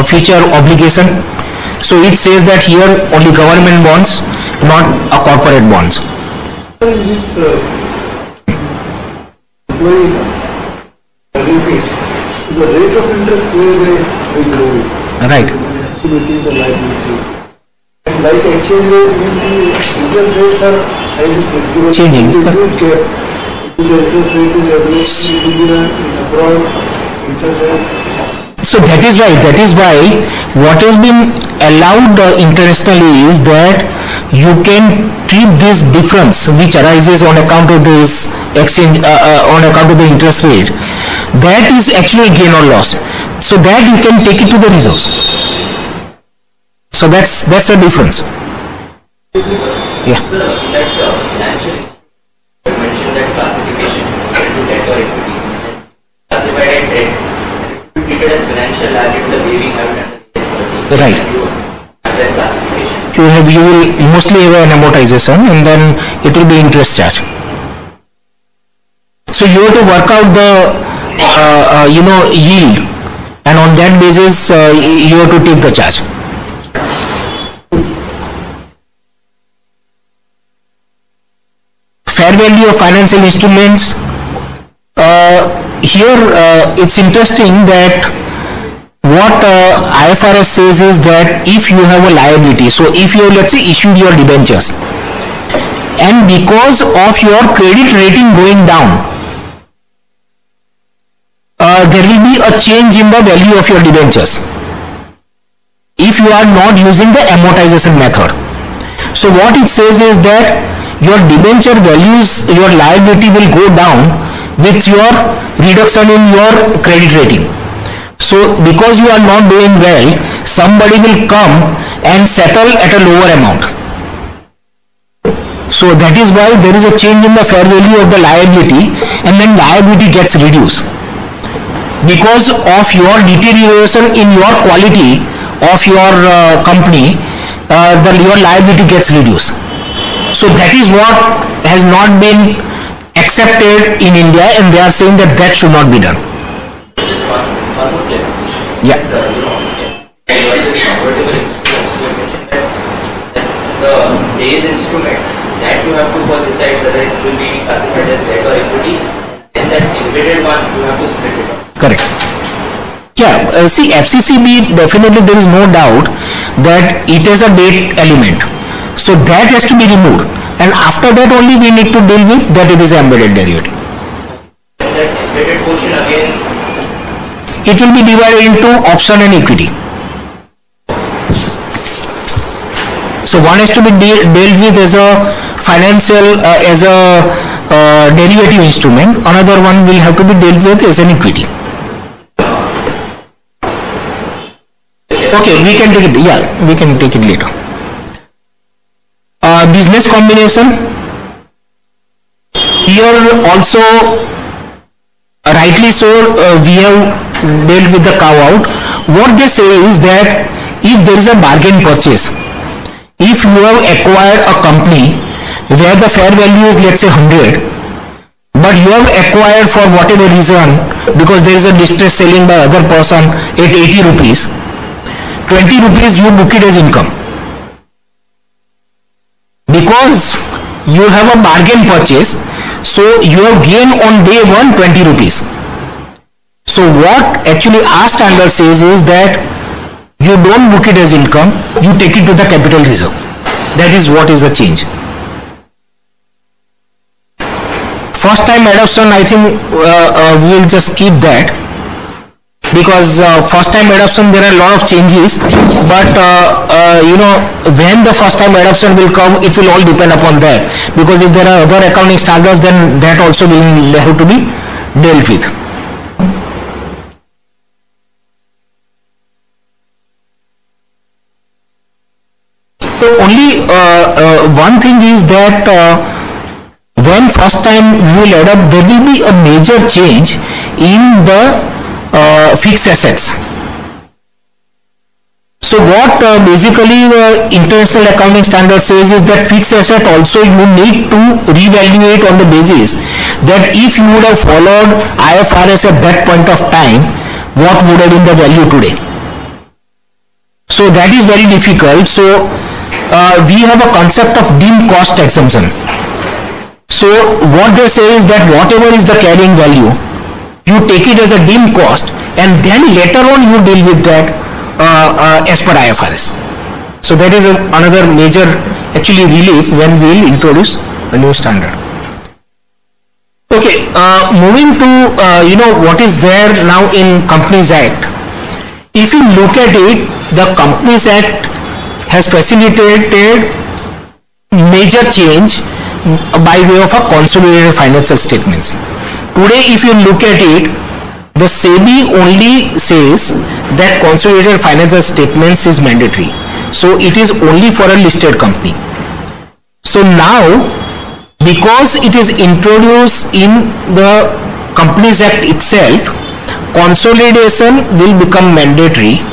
future obligation. So it says that here only government bonds, not a corporate bonds. In this employee benefits, the rate of interest plays a big role. Right. Estimating the liability. And like exchange rate, the interest rates are changing. The interest rate is every in abroad, interest rate. So that is why what has been allowed internationally is that you can treat this difference which arises on account of this exchange, on account of the interest rate, that is actual gain or loss. So that you can take it to the reserves. So that's a difference. Yeah. Sir, that financial you mentioned that classification into debt or equity, classified as debt, treated as financial liability the way we have it under the Right. That classification. You will mostly have an amortization and then it will be interest charge. So you have to work out the yield, and on that basis you have to take the charge. Fair value of financial instruments. Here it's interesting that what IFRS says is that if you have a liability, so if you have, let's say, issued your debentures, and because of your credit rating going down, there will be a change in the value of your debentures if you are not using the amortization method. So what it says is that your debenture values, your liability will go down with your reduction in your credit rating. So because you are not doing well, somebody will come and settle at a lower amount. So that is why there is a change in the fair value of the liability, and then liability gets reduced. Because of your deterioration in your quality of your company, your liability gets reduced. So that is what has not been accepted in India, and they are saying that that should not be done. Just one more clarification. Yeah. This convertible instruments, you mentioned that the base instrument that you have to first decide whether it will be classified as debt or equity, and that embedded one you have to split it up. Correct. Yeah, see, FCCB, definitely there is no doubt that it has a debt element. So that has to be removed, and after that only we need to deal with that it is embedded derivative. And that embedded portion again, it will be divided into option and equity. So one has to be dealt with as a financial, as a derivative instrument. Another one will have to be dealt with as an equity. Okay, we can take it. Yeah, we can take it later. Business combination. Here also, rightly so, we have dealt with the cow out. What they say is that if there is a bargain purchase, if you have acquired a company where the fair value is, let's say, 100, but you have acquired for whatever reason, because there is a distress selling by other person at 80 rupees, 20 rupees you book it as income. Because you have a bargain purchase, so you have gained on day one 20 rupees. So what actually our standard says is that you don't book it as income, you take it to the capital reserve. That is what is the change. First time adoption, I think we will just keep that, because first time adoption there are a lot of changes, but when the first time adoption will come, it will all depend upon that, because if there are other accounting standards, then that also will have to be dealt with. So only one thing is that when first time we will adopt, there will be a major change in the fixed assets. So what basically the international accounting standard says is that fixed asset also you need to reevaluate on the basis that if you would have followed IFRS at that point of time, what would have been the value today. So that is very difficult. So we have a concept of deemed cost exemption. So what they say is that whatever is the carrying value, you take it as a deemed cost, and then later on you deal with that as per IFRS. So that is another major actually relief when we will introduce a new standard. Okay, moving to what is there now in Companies Act. If you look at it, the Companies Act has facilitated major change by way of a consolidated financial statements. Today, if you look at it, the SEBI only says that consolidated financial statements is mandatory. So it is only for a listed company. So now, because it is introduced in the Companies Act itself, consolidation will become mandatory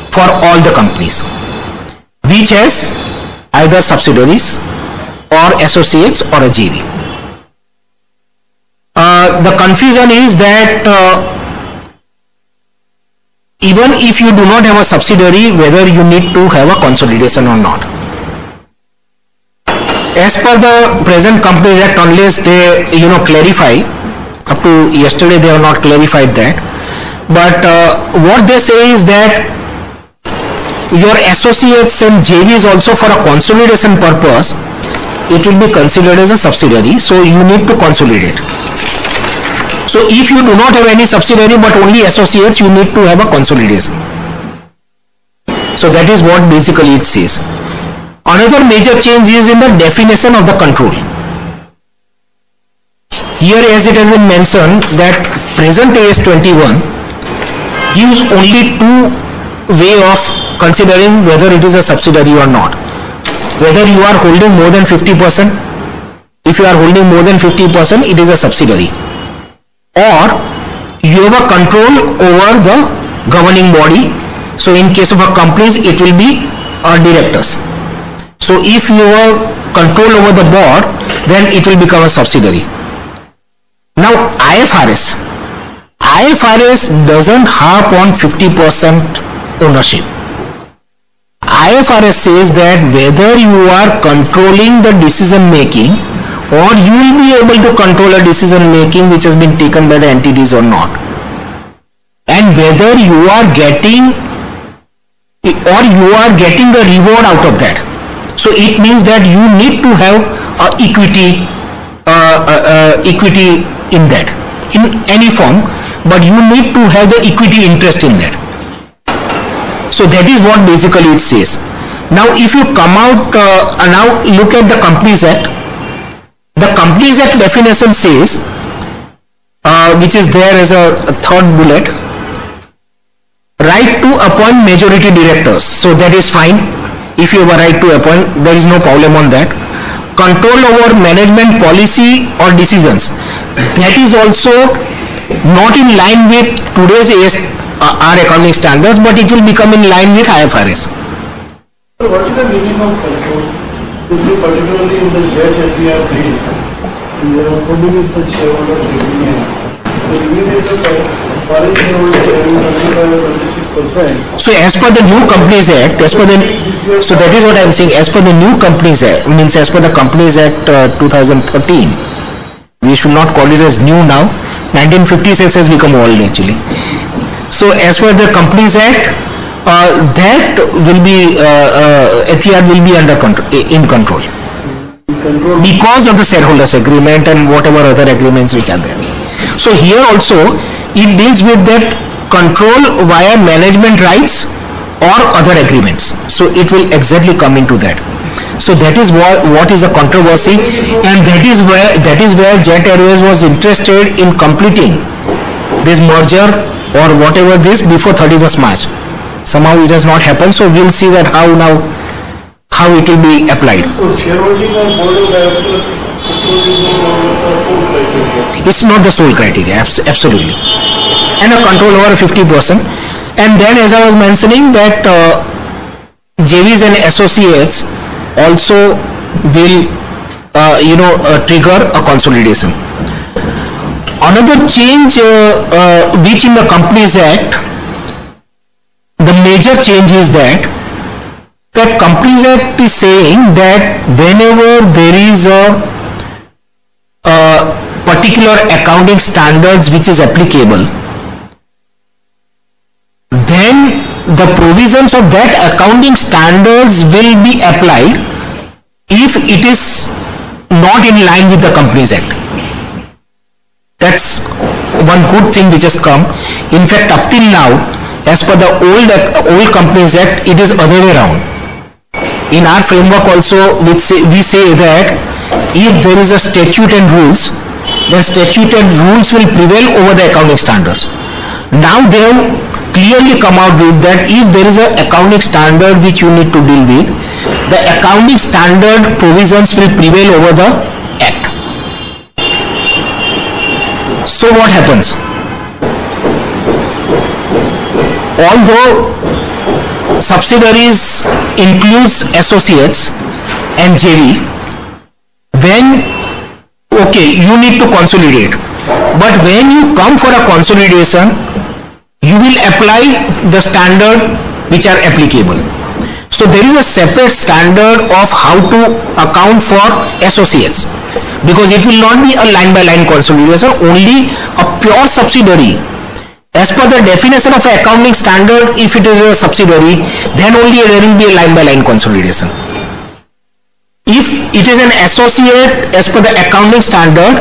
for all the companies which has either subsidiaries or associates or a JV. The confusion is that even if you do not have a subsidiary, whether you need to have a consolidation or not. As per the present Companies Act, unless they clarify, up to yesterday they have not clarified that, but what they say is that your associates and JVs also for a consolidation purpose, it will be considered as a subsidiary, so you need to consolidate. So if you do not have any subsidiary but only associates, you need to have a consolidation. So that is what basically it says. Another major change is in the definition of the control. Here, as it has been mentioned, that present AS 21 gives only two way of considering whether it is a subsidiary or not. Whether you are holding more than 50%, if you are holding more than 50%, it is a subsidiary. Or you have a control over the governing body. So in case of a companies, it will be directors. So if you have control over the board, then it will become a subsidiary. Now IFRS doesn't harp on 50% ownership. IFRS says that whether you are controlling the decision making or you will be able to control a decision making which has been taken by the entities or not, and whether you are getting the reward out of that. So it means that you need to have equity in that, in any form, but you need to have the equity interest in that. So that is what basically it says. Now if you come out, now look at the Companies Act. The Companies Act definition says, which is there as a third bullet, right to appoint majority directors. So that is fine. If you have a right to appoint, there is no problem on that. Control over management policy or decisions. That is also not in line with today's our accounting standards, but it will become in line with IFRS. So what is the meaning of control? Particularly in the jet that we are paying, there are so many such shareholders agreements. The agreement is foreign shareholders having 25 or 26%. So as per the new Companies Act, so that is what I am saying, as per the new Companies Act, means as per the Companies Act 2013, we should not call it as new now, 1956 has become old actually. So as per the Companies Act, that will be, HER will be under control, in control. Because of the shareholders agreement and whatever other agreements which are there. So here also, it deals with that control via management rights or other agreements. So it will exactly come into that. So that is what is a controversy, and that is where Jet Airways was interested in completing this merger or whatever this before 31st March. Somehow it has not happened, so we'll see that how it will be applied. So shareholding or board of directors It's not the sole criteria, absolutely. And a control over 50%. And then as I was mentioning that JVs and associates also will trigger a consolidation. Another change which in the Companies Act, the major change is that Companies Act is saying that whenever there is a particular accounting standards which is applicable, then the provisions of that accounting standards will be applied if it is not in line with the Companies Act. That's one good thing which has come. In fact, up till now, as per the old Companies Act, it is other way around. In our framework also, we say that if there is a statute and rules, then statute and rules will prevail over the accounting standards. Now they have clearly come out with that if there is an accounting standard which you need to deal with, the accounting standard provisions will prevail over the act. So what happens? Although subsidiaries includes associates and JV, when you need to consolidate, but when you come for a consolidation, you will apply the standard which are applicable. So there is a separate standard of how to account for associates, because it will not be a line by line consolidation, only a pure subsidiary. As per the definition of accounting standard, if it is a subsidiary, then only there will be a line by line consolidation. If it is an associate as per the accounting standard,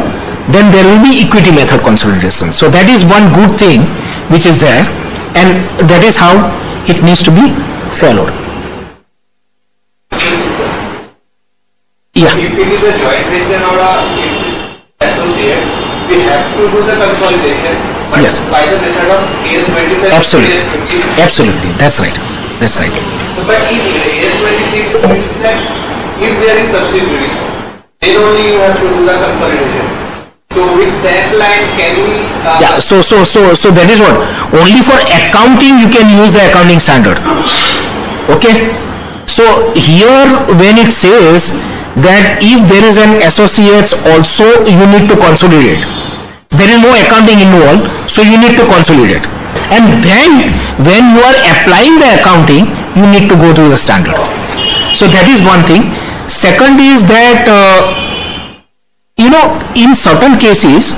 then there will be equity method consolidation. So that is one good thing which is there, and that is how it needs to be followed. Yeah. If it is a joint venture or a associate, we have to do the consolidation. But yes. By the method of AS-27. Absolutely. That's right. But in AS-26, if there is subsidiary, then only you have to do the consolidation. So with that line, can we? So that is what. Only for accounting you can use the accounting standard. Okay. So here when it says that if there is an associates also you need to consolidate. There is no accounting involved, so you need to consolidate. And then when you are applying the accounting, you need to go to the standard. So that is one thing. Second is that, in certain cases,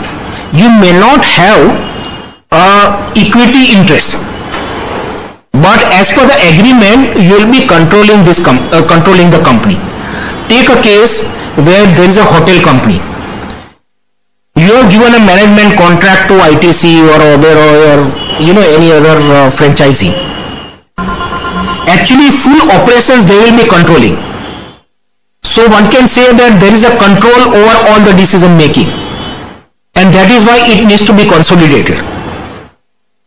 you may not have equity interest. But as per the agreement, you will be controlling controlling the company. Take a case where there is a hotel company. You have given a management contract to ITC or Oberoi or any other franchisee. Actually, full operations they will be controlling. So one can say that there is a control over all the decision making, and that is why it needs to be consolidated.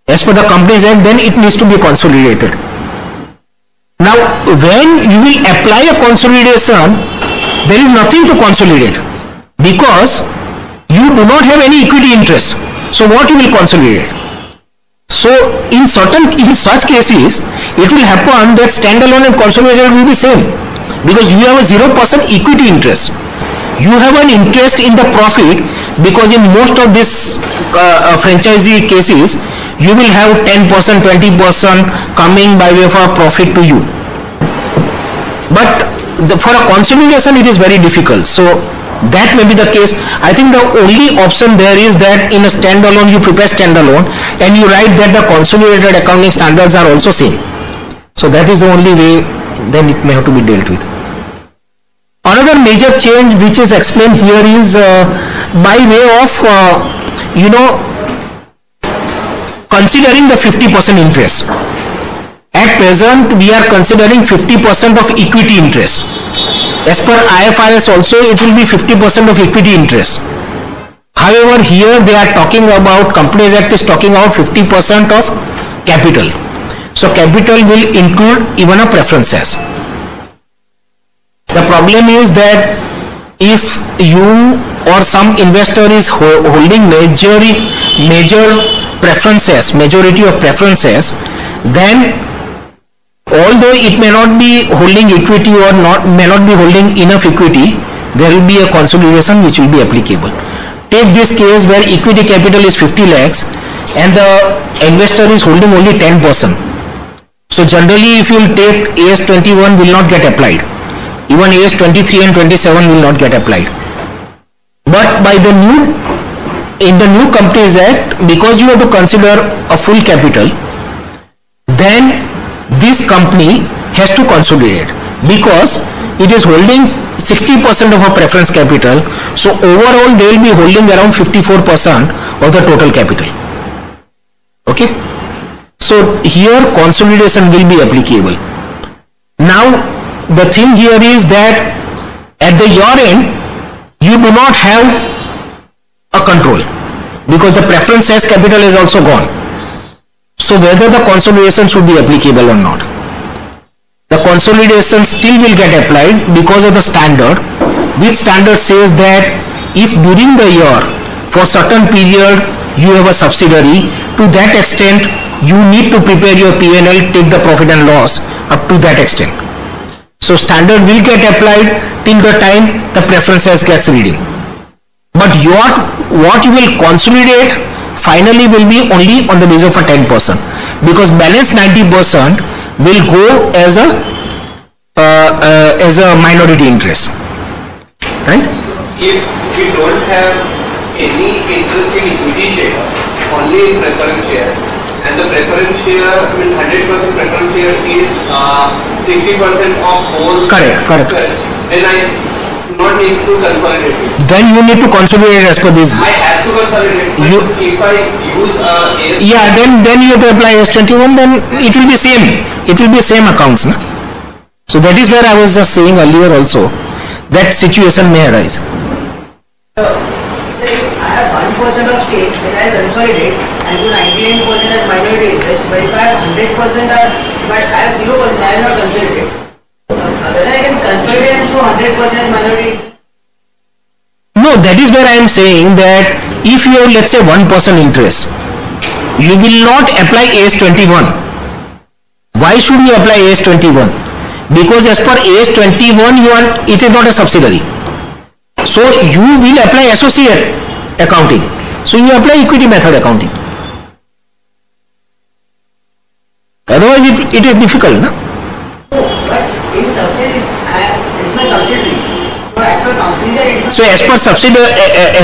As per the Companies Act, then it needs to be consolidated. Now, when you will apply a consolidation, there is nothing to consolidate because you do not have any equity interest. So what you will consolidate? So in such cases, it will happen that standalone and consolidated will be same, because you have a 0% equity interest. You have an interest in the profit, because in most of these franchisee cases, you will have 10%, 20% coming by way of a profit to you. But for a consolidation, it is very difficult. So that may be the case. I think the only option there is that in a standalone, you prepare standalone and you write that the consolidated accounting standards are also same. So that is the only way then it may have to be dealt with. Another major change which is explained here is by way of, considering the 50% interest. At present, we are considering 50% of equity interest. As per IFRS also, it will be 50% of equity interest. However, here they are talking about, Companies Act is talking about 50% of capital. So capital will include even a preference shares. The problem is that if you or some investor is holding major preferences, majority of preferences, then although it may not be holding equity or may not be holding enough equity, there will be a consolidation which will be applicable. Take this case where equity capital is 50 lakhs and the investor is holding only 10%. So generally, if you will take AS 21 will not get applied. Even AS 23 and 27 will not get applied. But by in the new Companies Act, because you have to consider a full capital, then this company has to consolidate, because it is holding 60% of a preference capital. So overall they will be holding around 54% of the total capital. Okay. So here consolidation will be applicable. Now the thing here is that at the year end, you do not have a control, because the preference shares capital is also gone. So whether the consolidation should be applicable or not. The consolidation still will get applied because of the standard, which standard says that if during the year for certain period you have a subsidiary, to that extent you need to prepare your P&L, take the profit and loss up to that extent. So standard will get applied till the time the preference shares gets redeemed. But what you will consolidate finally will be only on the basis of a 10%, because balance 90% will go as a minority interest, right? If we don't have any interest in equity share, only in preference share, and the preference share, 100% preference share is 60% of whole. Correct. Then I do not need to consolidate it. Then you need to consolidate as per this. I have to consolidate. If I use AS, yeah, then you have to apply AS21. Then it will be same. It will be same accounts, na? So that is where I was just saying earlier also that situation may arise. Say I have 1% of stake, then I consolidate and show 99% as minority interest. But if I have 100% but I have 0%, I am not consolidate. Whether I can consolidate and show 100% as minority interest? No, that is where I am saying that if you have, let's say, 1% interest, you will not apply AS21. Why should you apply AS21? Because as per AS21, it is not a subsidiary. So you will apply associate accounting. So you apply equity method accounting. Otherwise it is difficult, no? But in subsidiaries, it's my subsidiary. So as per Companies Act, So as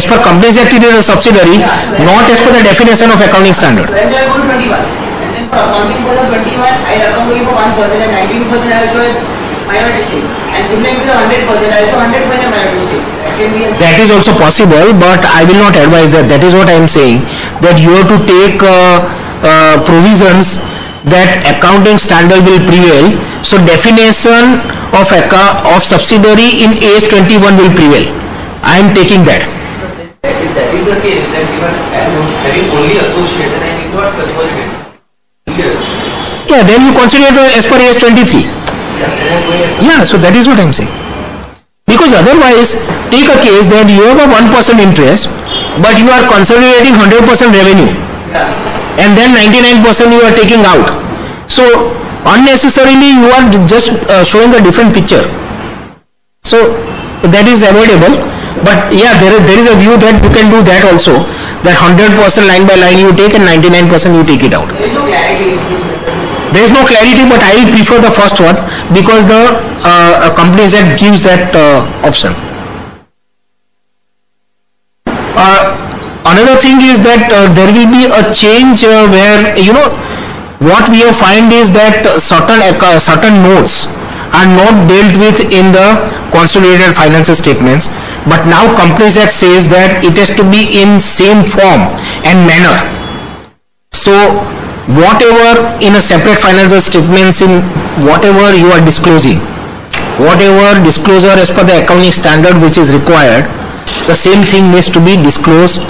per Companies Act, it is a subsidiary, not as per the definition of accounting standard. so let's say I go to 21. And then for accounting for the 21, I account only for 1% and 19% I show as minority stake. And similarly with the 100%, I show 100% minority stake. That can be a... That is also possible, but I will not advise that. That is what I am saying, that you have to take provisions that accounting standard will prevail. So definition of subsidiary in AS21 will prevail. I am taking that. If that is the case, then even having only associate, then I need not consolidate. Yes. Yeah, then you consider it as per AS23. Yeah, so that is what I am saying. Because otherwise, take a case that you have a 1% interest but you are consolidating 100% revenue, and then 99% you are taking out. So unnecessarily you are just showing a different picture. So that is avoidable. But yeah, there is a view that you can do that also, that 100% line by line you take and 99% you take it out. There is no clarity. There is no clarity, but I will prefer the first one because the companies that gives that option. Another thing is that there will be a change where, you know, what we have find is that certain notes are not dealt with in the consolidated financial statements, but now Companies Act says that it has to be in same form and manner. So whatever in a separate financial statements, in whatever you are disclosing, whatever disclosure as per the accounting standard which is required, the same thing needs to be disclosed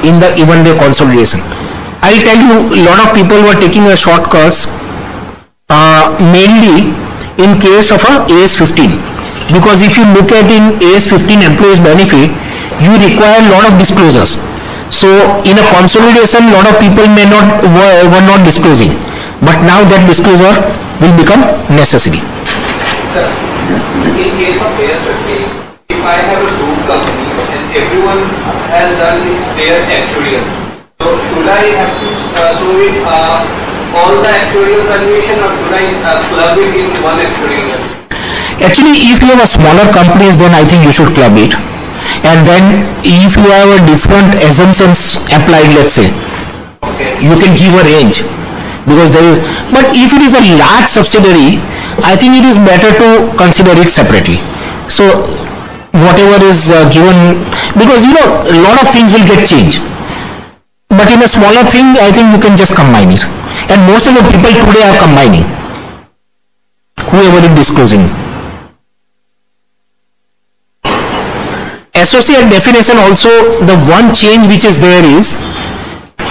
in the even the consolidation. I'll tell you, a lot of people were taking a shortcuts mainly in case of a AS15, because if you look at in AS15 employees benefit, you require a lot of disclosures. So in a consolidation, a lot of people were not disclosing, but now that disclosure will become necessary. In case of AS15, if I have a group company and everyone has done their actuarial, so should I have to show it all the actuarial valuation, or should I club it in one actuarial valuation? Actually, if you have a smaller companies, then I think you should club it. And then if you have a different assumptions applied, let's say, you can give a range, because there is, but if it is a large subsidiary, I think it is better to consider it separately. So whatever is given, because you know, a lot of things will get changed. But in a smaller thing, I think you can just combine it. And most of the people today are combining, whoever is disclosing. Associate definition also, the one change which is there is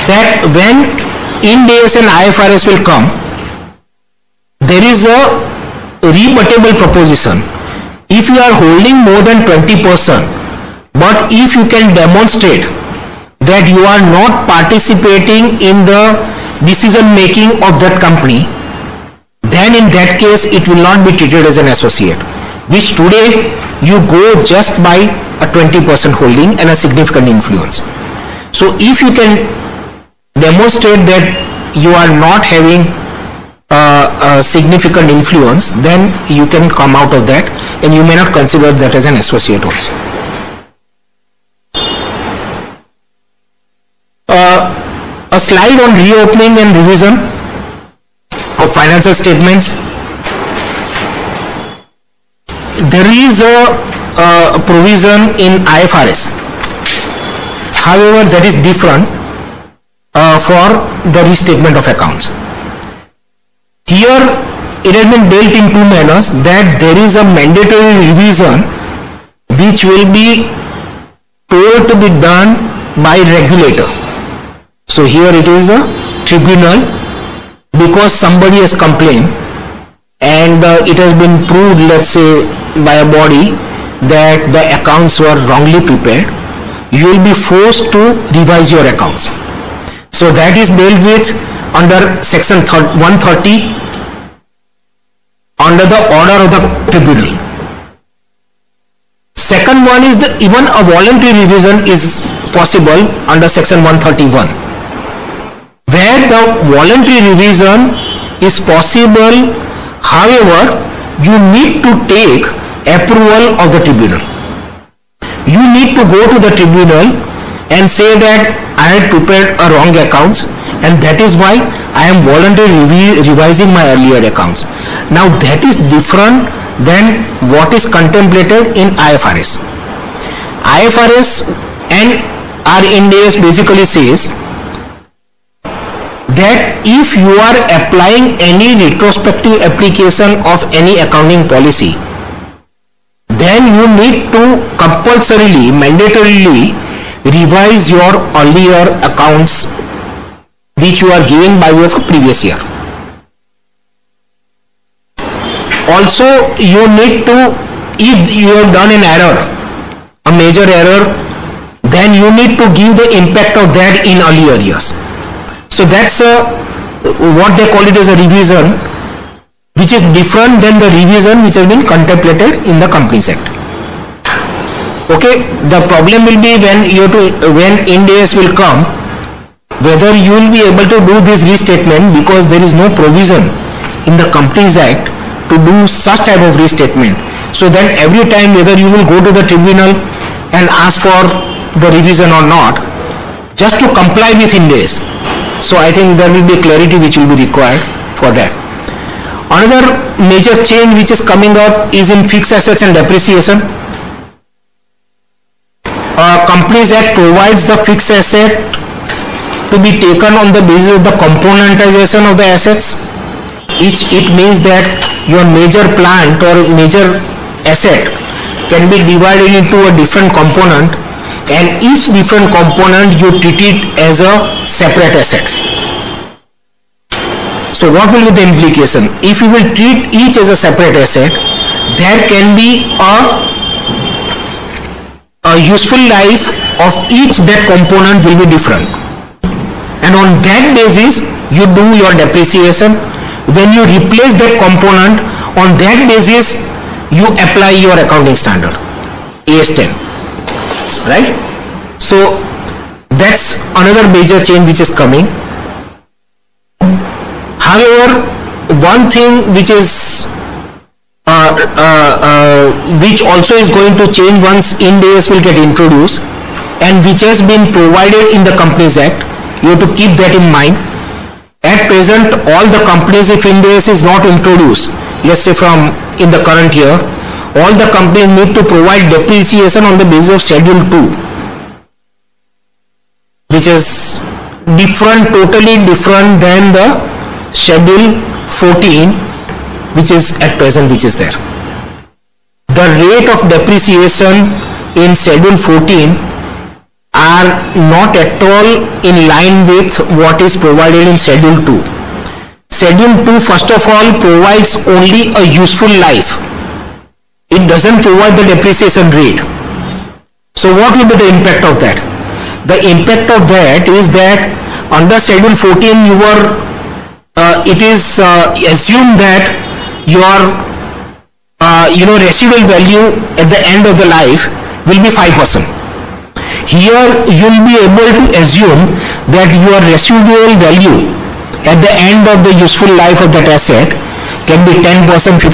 that when Ind AS and IFRS will come, there is a rebuttable proposition. If you are holding more than 20%, but if you can demonstrate that you are not participating in the decision making of that company, then in that case it will not be treated as an associate, which today you go just by a 20% holding and a significant influence. So if you can demonstrate that you are not having a significant influence, then you can come out of that and you may not consider that as an associate also. A slide on reopening and revision of financial statements. There is a provision in IFRS. However, that is different for the restatement of accounts. Here it has been dealt in two manners, that there is a mandatory revision which will be told to be done by regulator. So here it is a tribunal, because somebody has complained and it has been proved, let's say, by a body that the accounts were wrongly prepared, you will be forced to revise your accounts. So that is dealt with under section 130 under the order of the tribunal. Second one is that even a voluntary revision is possible under section 131, where the voluntary revision is possible. However, you need to take approval of the tribunal. You need to go to the tribunal and say that I had prepared a wrong accounts and that is why I am voluntarily revising my earlier accounts. Now that is different than what is contemplated in IFRS. IFRS and our Ind AS basically says that if you are applying any retrospective application of any accounting policy, then you need to compulsorily, mandatorily revise your earlier accounts which you are giving by way of a previous year. Also, you need to, if you have done an error, a major error, then you need to give the impact of that in earlier years. So that's what they call it as a revision, which is different than the revision which has been contemplated in the Companies Act. Okay, the problem will be when when Ind AS will come, whether you will be able to do this restatement, because there is no provision in the Companies Act to do such type of restatement. So then every time whether you will go to the tribunal and ask for the revision or not, just to comply with Ind AS. So I think there will be clarity which will be required for that. Another major change which is coming up is in fixed assets and depreciation. Companies Act provides the fixed asset to be taken on the basis of the componentization of the assets. It means that your major plant or major asset can be divided into a different component, and each different component you treat it as a separate asset. So what will be the implication? If you will treat each as a separate asset, there can be a useful life of each that component will be different, and on that basis you do your depreciation. When you replace that component, on that basis you apply your accounting standard AS 10, right? So that's another major change which is coming. However, one thing which is which also is going to change once Ind AS will get introduced, and which has been provided in the Companies Act, you have to keep that in mind. At present, all the companies, if Ind AS is not introduced, let's say from in the current year, all the companies need to provide depreciation on the basis of Schedule 2, which is different, totally different than the Schedule 14, which is at present, which is there. The rate of depreciation in Schedule 14 are not at all in line with what is provided in Schedule 2. Schedule 2 first of all provides only a useful life. It doesn't provide the depreciation rate. So what will be the impact of that? The impact of that is that under Schedule 14 it is assumed that your residual value at the end of the life will be 5%. Here you will be able to assume that your residual value at the end of the useful life of that asset can be 10%, 15%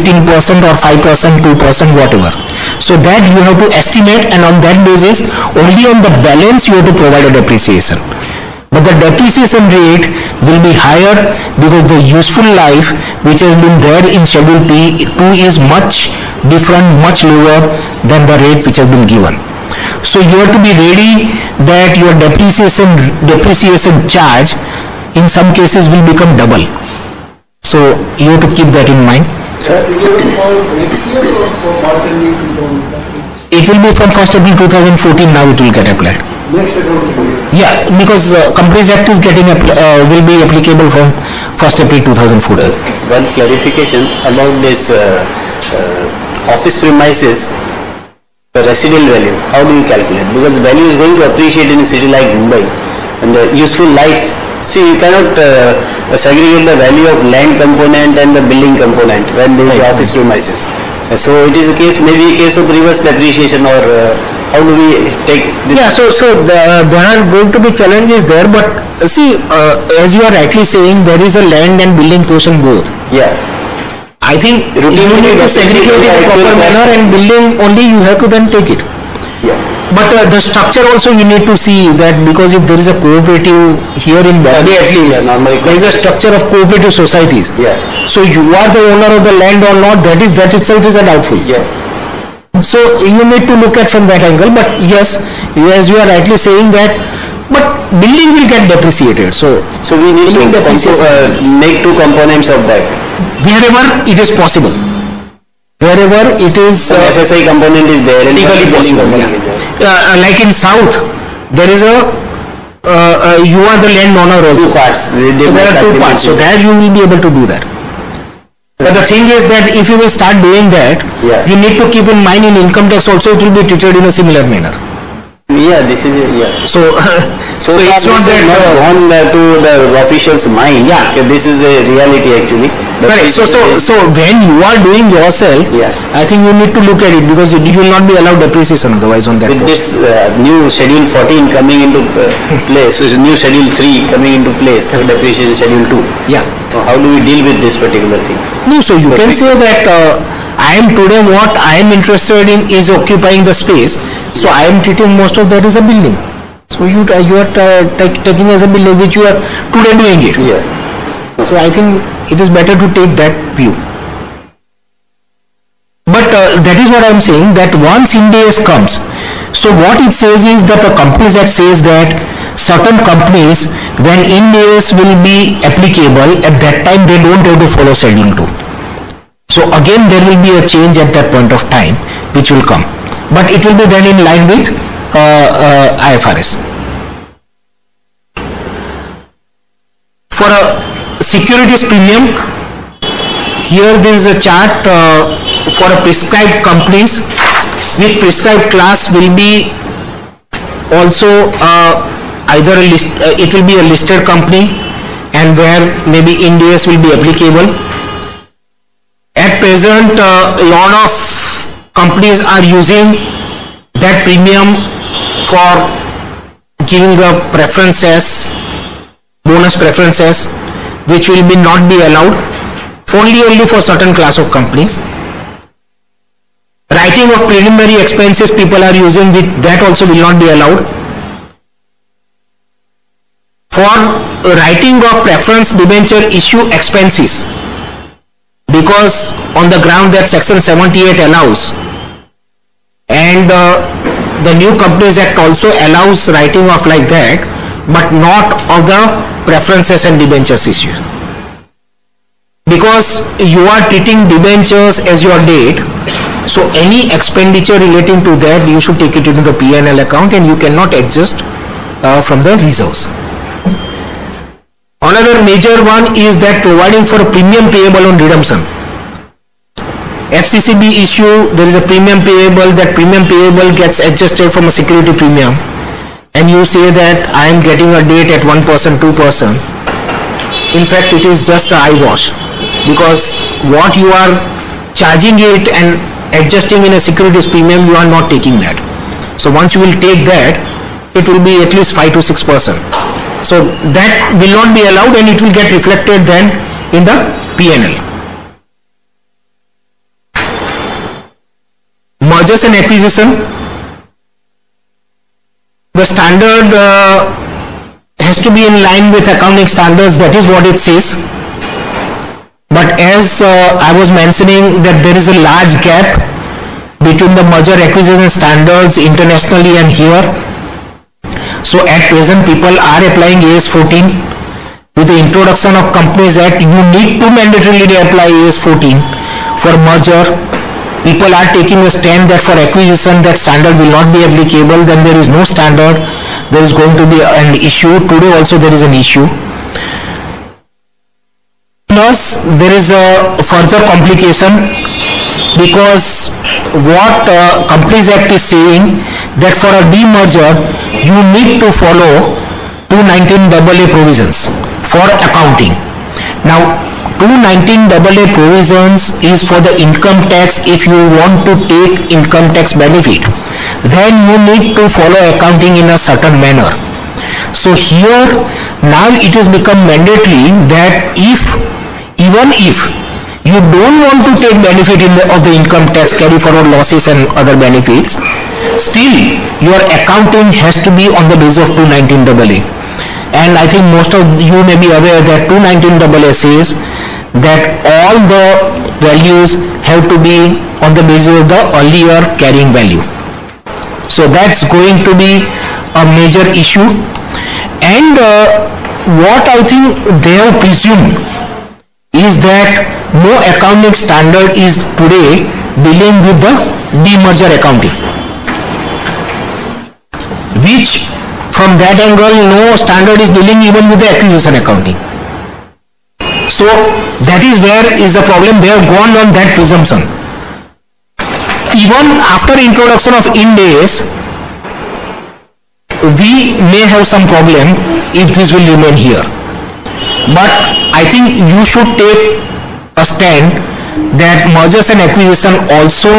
or 5%, 2%, whatever. So that you have to estimate, and on that basis only on the balance you have to provide a depreciation. But the depreciation rate will be higher because the useful life which has been there in Schedule 2 is much different, much lower than the rate which has been given. So you have to be ready that your depreciation charge in some cases will become double. So you have to keep that in mind. Sir, it will be for next year or for quarterly 2014? It will be from 1st April 2014 now it will get applied. Next accounting year? Yeah, because Companies Act is getting will be applicable from 1st April 2014. One clarification about this office premises, the residual value, how do you calculate? Because value is going to appreciate in a city like Mumbai, and the useful life, see you cannot segregate the value of land component and the building component when they are office premises. So it is a case, maybe a case of reverse depreciation, or how do we take this? Yeah, so there are going to be challenges there, but see, as you are rightly saying, there is a land and building portion both. Yeah. I think you need to segregate it in a proper manner, and building only you have to then take it. Yeah. But the structure also you need to see that, because if there is a cooperative here in Bombay at least, there is a structure of cooperative societies. Yeah. So you are the owner of the land or not, that itself is a doubtful. Yeah. So you need to look at from that angle. But yes, as you are rightly saying that, but building will get depreciated. So we need to make two components of that. Wherever it is possible. Wherever it is FSI component is there and legally possible. Like in South, there is you are the landowner also. Two parts. There are two parts. So there you will be able to do that. But the thing is that if you will start doing that, you need to keep in mind in income tax also it will be treated in a similar manner. Yeah, this is yeah. So, So, so it's not that. not gone to the official's mind. Yeah. Okay, this is a reality actually. But Correct. So when you are doing yourself, Yeah. I think you need to look at it, because you will not be allowed depreciation otherwise on that with post. this new schedule 14 coming into place, so new schedule 3 coming into place, the depreciation schedule 2. Yeah. So how do we deal with this particular thing? No, so you can say that I am today what I am interested in is occupying the space. So I am treating most of that as a building. So you are taking as a building which you are today doing it. Yeah. So I think it is better to take that view. But that is what I am saying, that once Ind AS comes, so what it says is that the Companies Act says that certain companies, when Ind AS will be applicable, at that time they don't have to follow Schedule 2. So again there will be a change at that point of time which will come. But it will be then in line with IFRS. For a securities premium, here there is a chart for a prescribed companies, which prescribed class will be also either a list, it will be a listed company, and where maybe Ind AS will be applicable. At present, a lot of companies are using that premium for giving the preferences, bonus preferences, which will be not be allowed, only for certain class of companies. Writing of preliminary expenses people are using, with that also will not be allowed. For writing of preference debenture issue expenses, because on the ground that section 78 allows, and the new Companies Act also allows writing of like that, but not of the preferences and debentures issue. Because you are treating debentures as your debt, so any expenditure relating to that you should take it into the P&L account, and you cannot adjust from the reserves. Another major one is that providing for a premium payable on redemption. FCCB issue, there is a premium payable, that premium payable gets adjusted from a security premium, and you say that I am getting a date at 1%, 2%. In fact, it is just a eyewash, because what you are charging it and adjusting in a securities premium, you are not taking that. So once you will take that, it will be at least 5 to 6%. So that will not be allowed, and it will get reflected then in the P&L. Mergers and acquisition, the standard has to be in line with accounting standards, that is what it says. But as I was mentioning, that there is a large gap between the merger acquisition standards internationally and here. So at present people are applying AS 14. With the introduction of Companies Act, you need to mandatorily apply AS 14 for merger. People are taking a stand that for acquisition that standard will not be applicable, then there is no standard, there is going to be an issue. Today also there is an issue. Plus there is a further complication, because what Companies Act is saying, that for a demerger you need to follow 219AA provisions for accounting. Now 219AA provisions is for the income tax. If you want to take income tax benefit, then you need to follow accounting in a certain manner. So here now it has become mandatory that even if you don't want to take benefit of the income tax, carry forward losses and other benefits, still your accounting has to be on the basis of 219AA. And I think most of you may be aware that 219AA says that all the values have to be on the basis of the earlier carrying value. So that's going to be a major issue. And what I think they have presumed is that no accounting standard is today dealing with the demerger accounting, which from that angle no standard is dealing even with the acquisition accounting. So that is where is the problem. They have gone on that presumption. Even after introduction of Ind AS, we may have some problem if this will remain here. But I think you should take a stand that mergers and acquisition also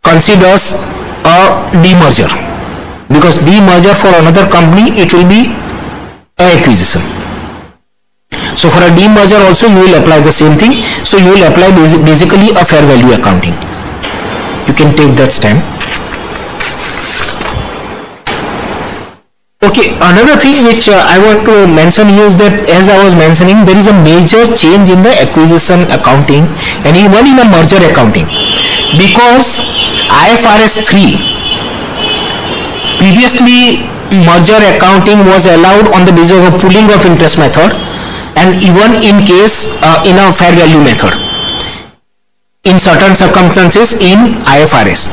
considers a demerger, because demerger for another company, it will be an acquisition. So for a demerger also you will apply the same thing. So you will apply basically a fair value accounting. You can take that stand. Okay, another thing which I want to mention here is that, as I was mentioning, there is a major change in the acquisition accounting and even in a merger accounting, because IFRS 3, previously merger accounting was allowed on the basis of a pooling of interest method, and even in case in a fair value method in certain circumstances in IFRS.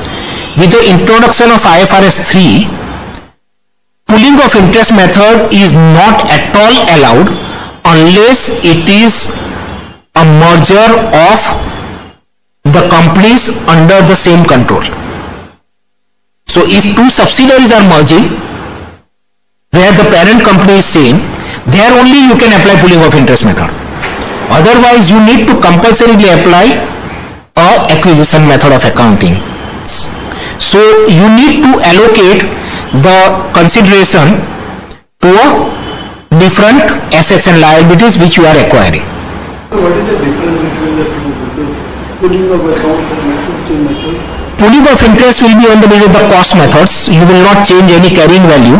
With the introduction of IFRS 3, pooling of interest method is not at all allowed unless it is a merger of the companies under the same control. So if two subsidiaries are merging where the parent company is same, there only you can apply pooling of interest method. Otherwise you need to compulsorily apply a acquisition method of accounting. So you need to allocate the consideration to a different assets and liabilities which you are acquiring. So what is the difference between the two? Because pooling of accounts and acquisition method? Pooling of interest will be on the basis of the cost methods. You will not change any carrying value.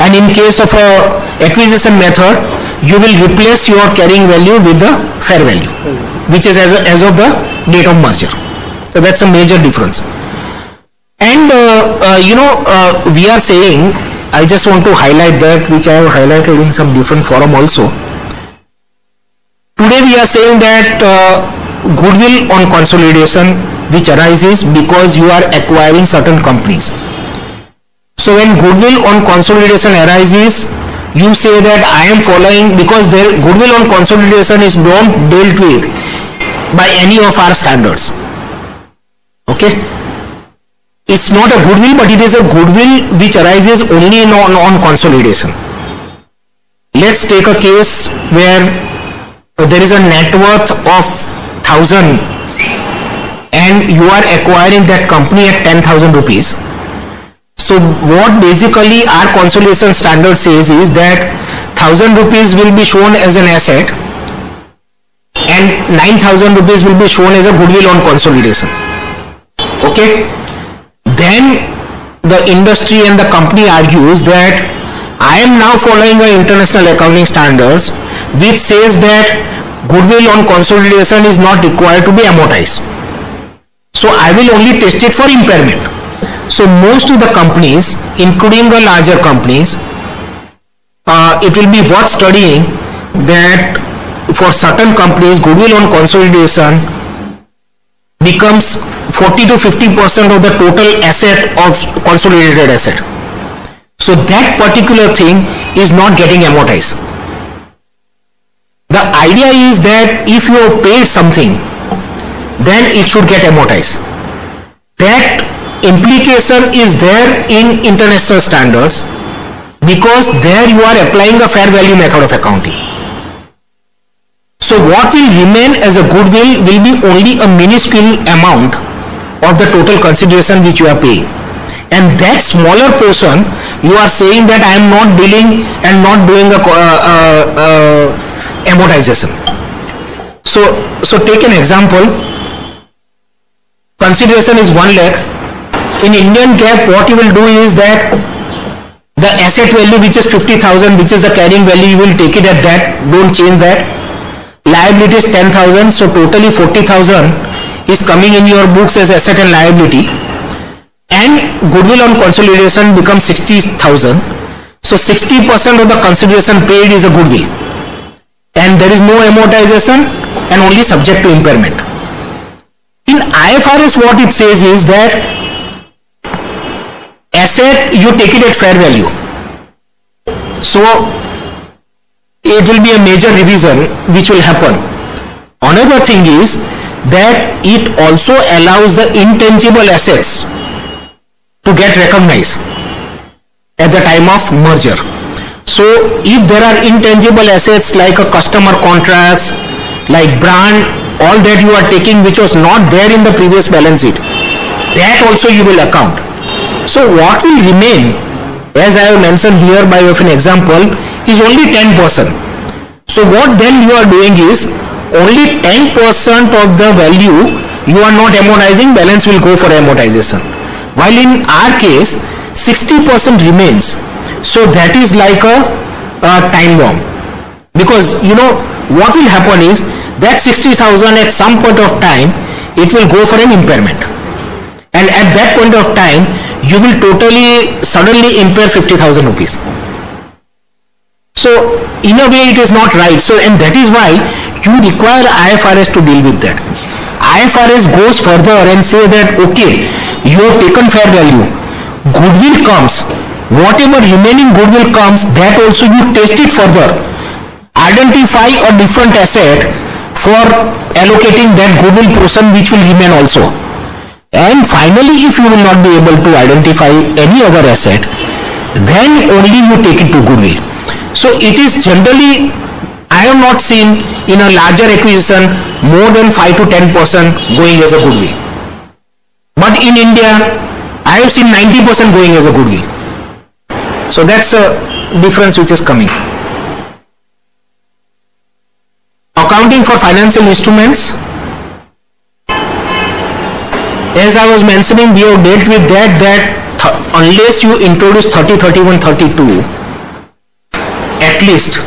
And in case of a acquisition method, you will replace your carrying value with the fair value, which is as of the date of merger. So that's a major difference. And we are saying, I just want to highlight that, which I have highlighted in some different forum also. Today we are saying that goodwill on consolidation which arises because you are acquiring certain companies. So when goodwill on consolidation arises, you say that I am following, because their goodwill on consolidation is not dealt with by any of our standards. Okay? It's not a goodwill, but it is a goodwill which arises only on consolidation. Let's take a case where there is a net worth of 1,000 and you are acquiring that company at 10,000 rupees. So what basically our consolidation standard says is that 1,000 rupees will be shown as an asset and 9,000 rupees will be shown as a goodwill on consolidation. Okay? Then the industry and the company argues that I am now following the international accounting standards which says that goodwill on consolidation is not required to be amortized. So I will only test it for impairment. So most of the companies, including the larger companies, it will be worth studying that for certain companies goodwill on consolidation becomes 40 to 50% of the total asset of consolidated asset. So that particular thing is not getting amortized. The idea is that if you have paid something, then it should get amortized. That implication is there in international standards because there you are applying a fair value method of accounting. So what will remain as a goodwill will be only a minuscule amount of the total consideration which you are paying. And that smaller portion you are saying that I am not dealing and not doing a amortization. So take an example. Consideration is 1 lakh. In Indian GAAP, what you will do is that the asset value which is 50,000, which is the carrying value, you will take it at that, don't change that. Liability is 10,000, so totally 40,000 is coming in your books as asset and liability. And goodwill on consolidation becomes 60,000. So 60% of the consideration paid is a goodwill. And there is no amortization and only subject to impairment. In IFRS, what it says is that asset, you take it at fair value. So it will be a major revision which will happen. Another thing is that it also allows the intangible assets to get recognized. at the time of merger. So if there are intangible assets like a customer contracts, like brand, all that you are taking which was not there in the previous balance sheet, that also you will account. So what will remain, as I have mentioned here by way of an example, is only 10%. So what then you are doing is only 10% of the value you are not amortizing, balance will go for amortization. While in our case 60% remains. So that is like a time bomb, because you know what will happen is that 60,000 at some point of time it will go for an impairment, and at that point of time you will totally suddenly impair 50,000 rupees. So in a way it is not right. So, and that is why you require IFRS to deal with that. IFRS goes further and say that okay, you have taken fair value, goodwill comes, whatever remaining goodwill comes, that also you test it further, identify a different asset for allocating that goodwill portion which will remain also, and finally if you will not be able to identify any other asset, then only you take it to goodwill. So it is generally, I have not seen in a larger acquisition more than 5 to 10% going as a goodwill, but in India I have seen 90% going as a goodwill. So that's a difference which is coming. Accounting for financial instruments, as I was mentioning, we have dealt with that unless you introduce 30, 31, 32, at least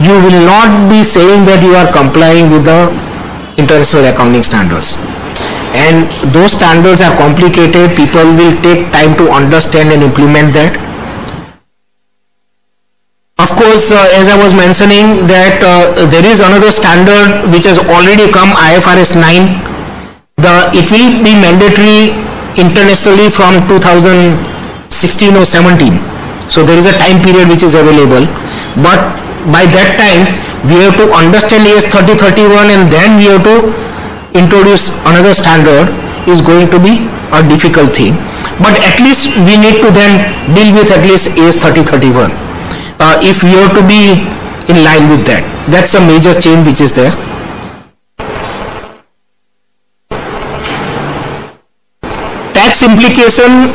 you will not be saying that you are complying with the international accounting standards, and those standards are complicated. People will take time to understand and implement that. Of course, as I was mentioning that there is another standard which has already come, IFRS 9. It will be mandatory internationally from 2016 or 17. So there is a time period which is available, but by that time we have to understand AS 3031 and then we have to introduce another standard is going to be a difficult thing. But at least we need to then deal with at least AS 3031 if we have to be in line with that. That's a major change which is there. Tax implication,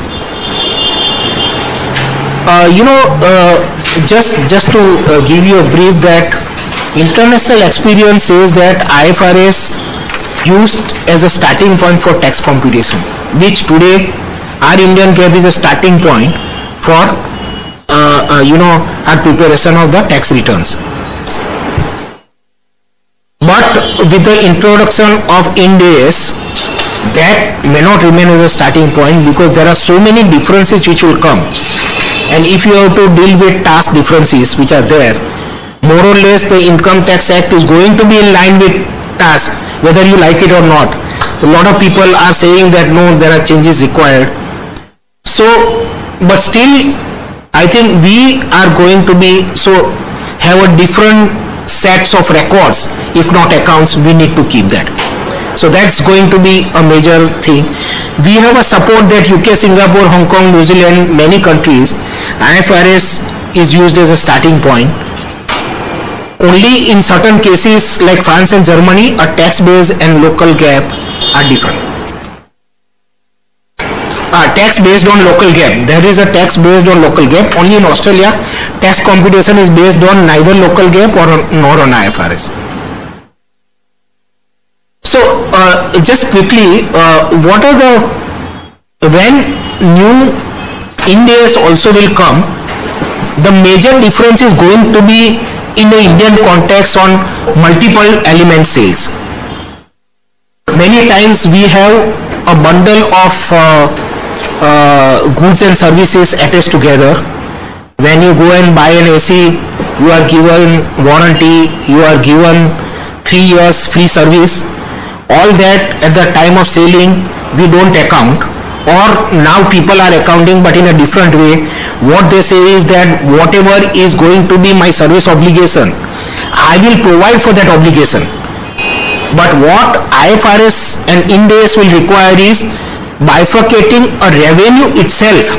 just to give you a brief, that international experience says that IFRS used as a starting point for tax computation, which today our Indian GAAP is a starting point for our preparation of the tax returns. But with the introduction of Ind AS, that may not remain as a starting point, because there are so many differences which will come, and if you have to deal with task differences which are there, more or less the Income Tax Act is going to be in line with task, whether you like it or not. A lot of people are saying that no, there are changes required. So, but still I think we are going to be, so have a different sets of records, if not accounts, we need to keep that. So that's going to be a major thing. We have a support that UK, Singapore, Hong Kong, New Zealand, many countries, IFRS is used as a starting point. Only in certain cases like France and Germany, a tax base and local GAAP are different. Tax based on local GAAP. There is a tax based on local GAAP. Only in Australia, tax computation is based on neither local GAAP nor on IFRS. So just quickly, what are when new Ind AS also will come, the major difference is going to be in the Indian context on multiple element sales. Many times we have a bundle of goods and services attached together. When you go and buy an AC, you are given warranty, you are given 3 years free service. All that at the time of selling we don't account, or now people are accounting but in a different way. What they say is that whatever is going to be my service obligation, I will provide for that obligation. But what IFRS and Ind AS will require is bifurcating a revenue itself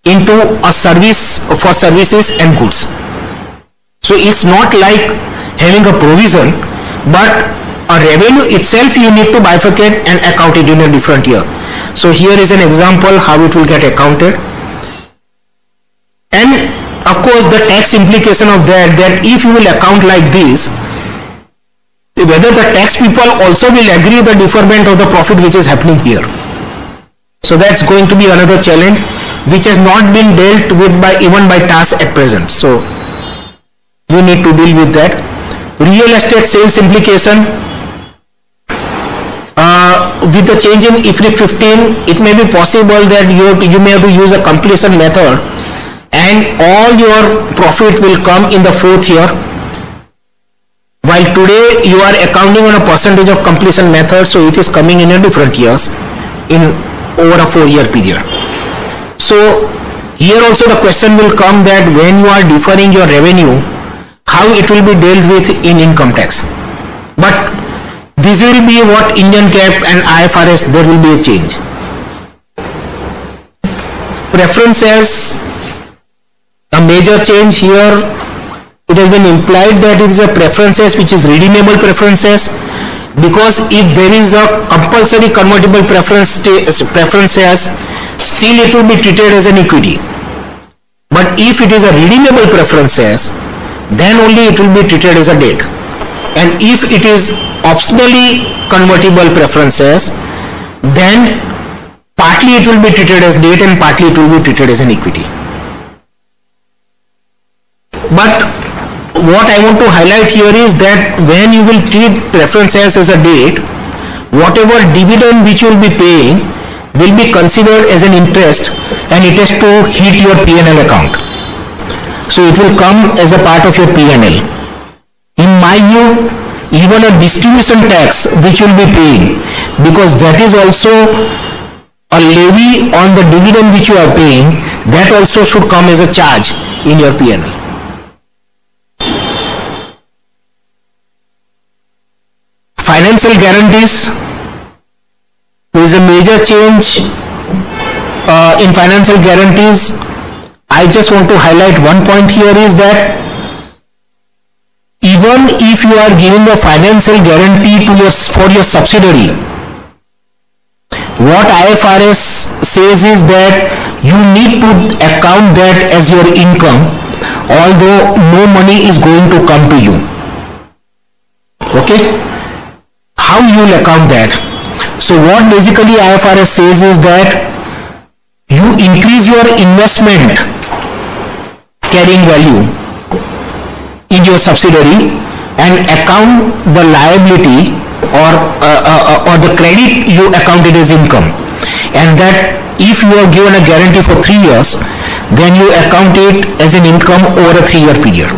into a service for services and goods. So it's not like having a provision, but a revenue itself you need to bifurcate and account it in a different year. So here is an example how it will get accounted. And of course the tax implication of that if you will account like this, whether the tax people also will agree the deferment of the profit which is happening here. So that's going to be another challenge which has not been dealt with even by TAS at present. So you need to deal with that. Real estate sales implication, with the change in IFRIC 15, it may be possible that you may have to use a completion method and all your profit will come in the 4th year, while today you are accounting on a percentage of completion method, so it is coming in a different years in over a 4-year period. So here also the question will come that when you are deferring your revenue, how it will be dealt with in income tax. But this will be what Indian GAAP and IFRS, there will be a change. Preferences, a major change here. It has been implied that it is a preferences which is redeemable preferences, because if there is a compulsory convertible preferences, still it will be treated as an equity. But if it is a redeemable preferences, then only it will be treated as a debt. And if it is optionally convertible preferences, then partly it will be treated as debt and partly it will be treated as an equity. But what I want to highlight here is that when you will treat preferences as a debt, whatever dividend which you will be paying will be considered as an interest and it has to hit your P&L account. So it will come as a part of your P&L. In my view, even a distribution tax which you will be paying, because that is also a levy on the dividend which you are paying, that also should come as a charge in your P&L. Financial guarantees, there is a major change in financial guarantees. I just want to highlight one point here is that even if you are giving a financial guarantee for your subsidiary, what IFRS says is that you need to account that as your income, although no money is going to come to you. Okay? How you will account that? So what basically IFRS says is that you increase your investment carrying value in your subsidiary and account the liability or the credit you accounted as income, and that if you are given a guarantee for 3 years, then you account it as an income over a 3-year period.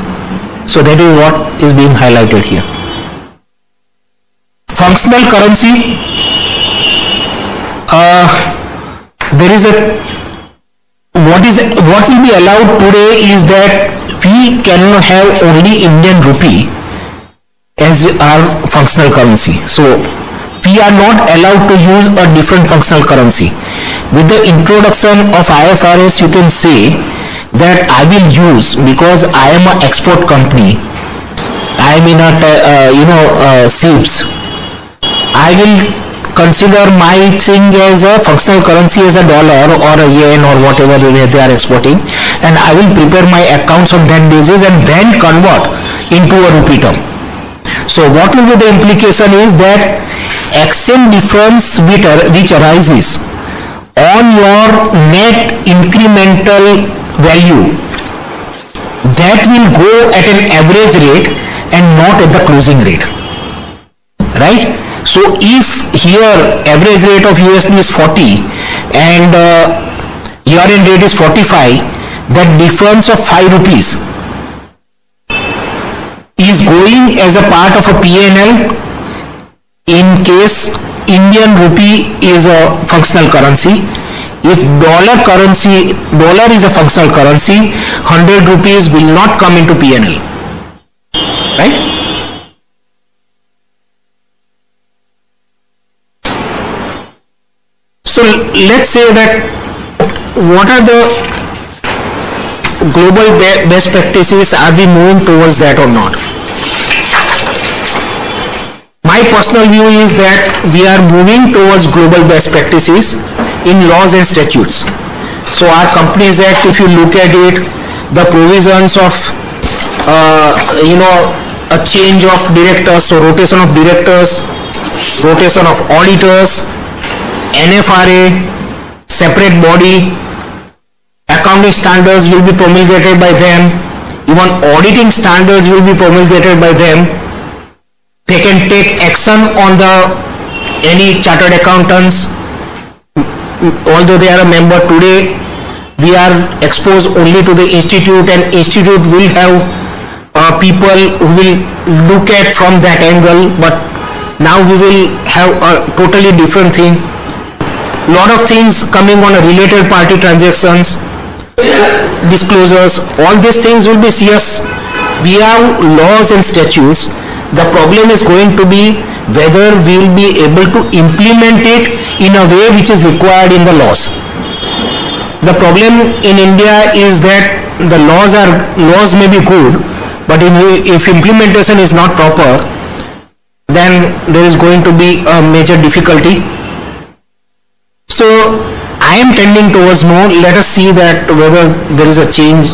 So that is what is being highlighted here. Functional currency, there is what will be allowed today is that we cannot have only Indian rupee as our functional currency. So we are not allowed to use a different functional currency. With the introduction of IFRS, you can say that I will use, because I am an export company, I am in a SIPS, I will consider my thing as a functional currency as a dollar or a yen or whatever they are exporting, and I will prepare my accounts on that basis and then convert into a rupee term. So what will be the implication is that exchange difference which arises on your net incremental value, that will go at an average rate and not at the closing rate, right? So if here average rate of USD is 40 and year-end rate is 45, that difference of 5 rupees is going as a part of a P&L in case Indian rupee is a functional currency. If dollar is a functional currency, 100 rupees will not come into P&L, right? So let's say that what are the global best practices, are we moving towards that or not? My personal view is that we are moving towards global best practices in laws and statutes. So our Companies Act, if you look at it, the provisions of a change of directors, so rotation of directors, rotation of auditors, NFRA, separate body, accounting standards will be promulgated by them, even auditing standards will be promulgated by them. They can take action on any chartered accountants. Although they are a member today, we are exposed only to the institute, and institute will have people who will look at from that angle, but now we will have a totally different thing. Lot of things coming on a related party transactions, disclosures, all these things will be CS. We have laws and statutes. The problem is going to be whether we will be able to implement it in a way which is required in the laws. The problem in India is that the laws may be good, but if implementation is not proper, then there is going to be a major difficulty. So I am tending towards no. Let us see that whether there is a change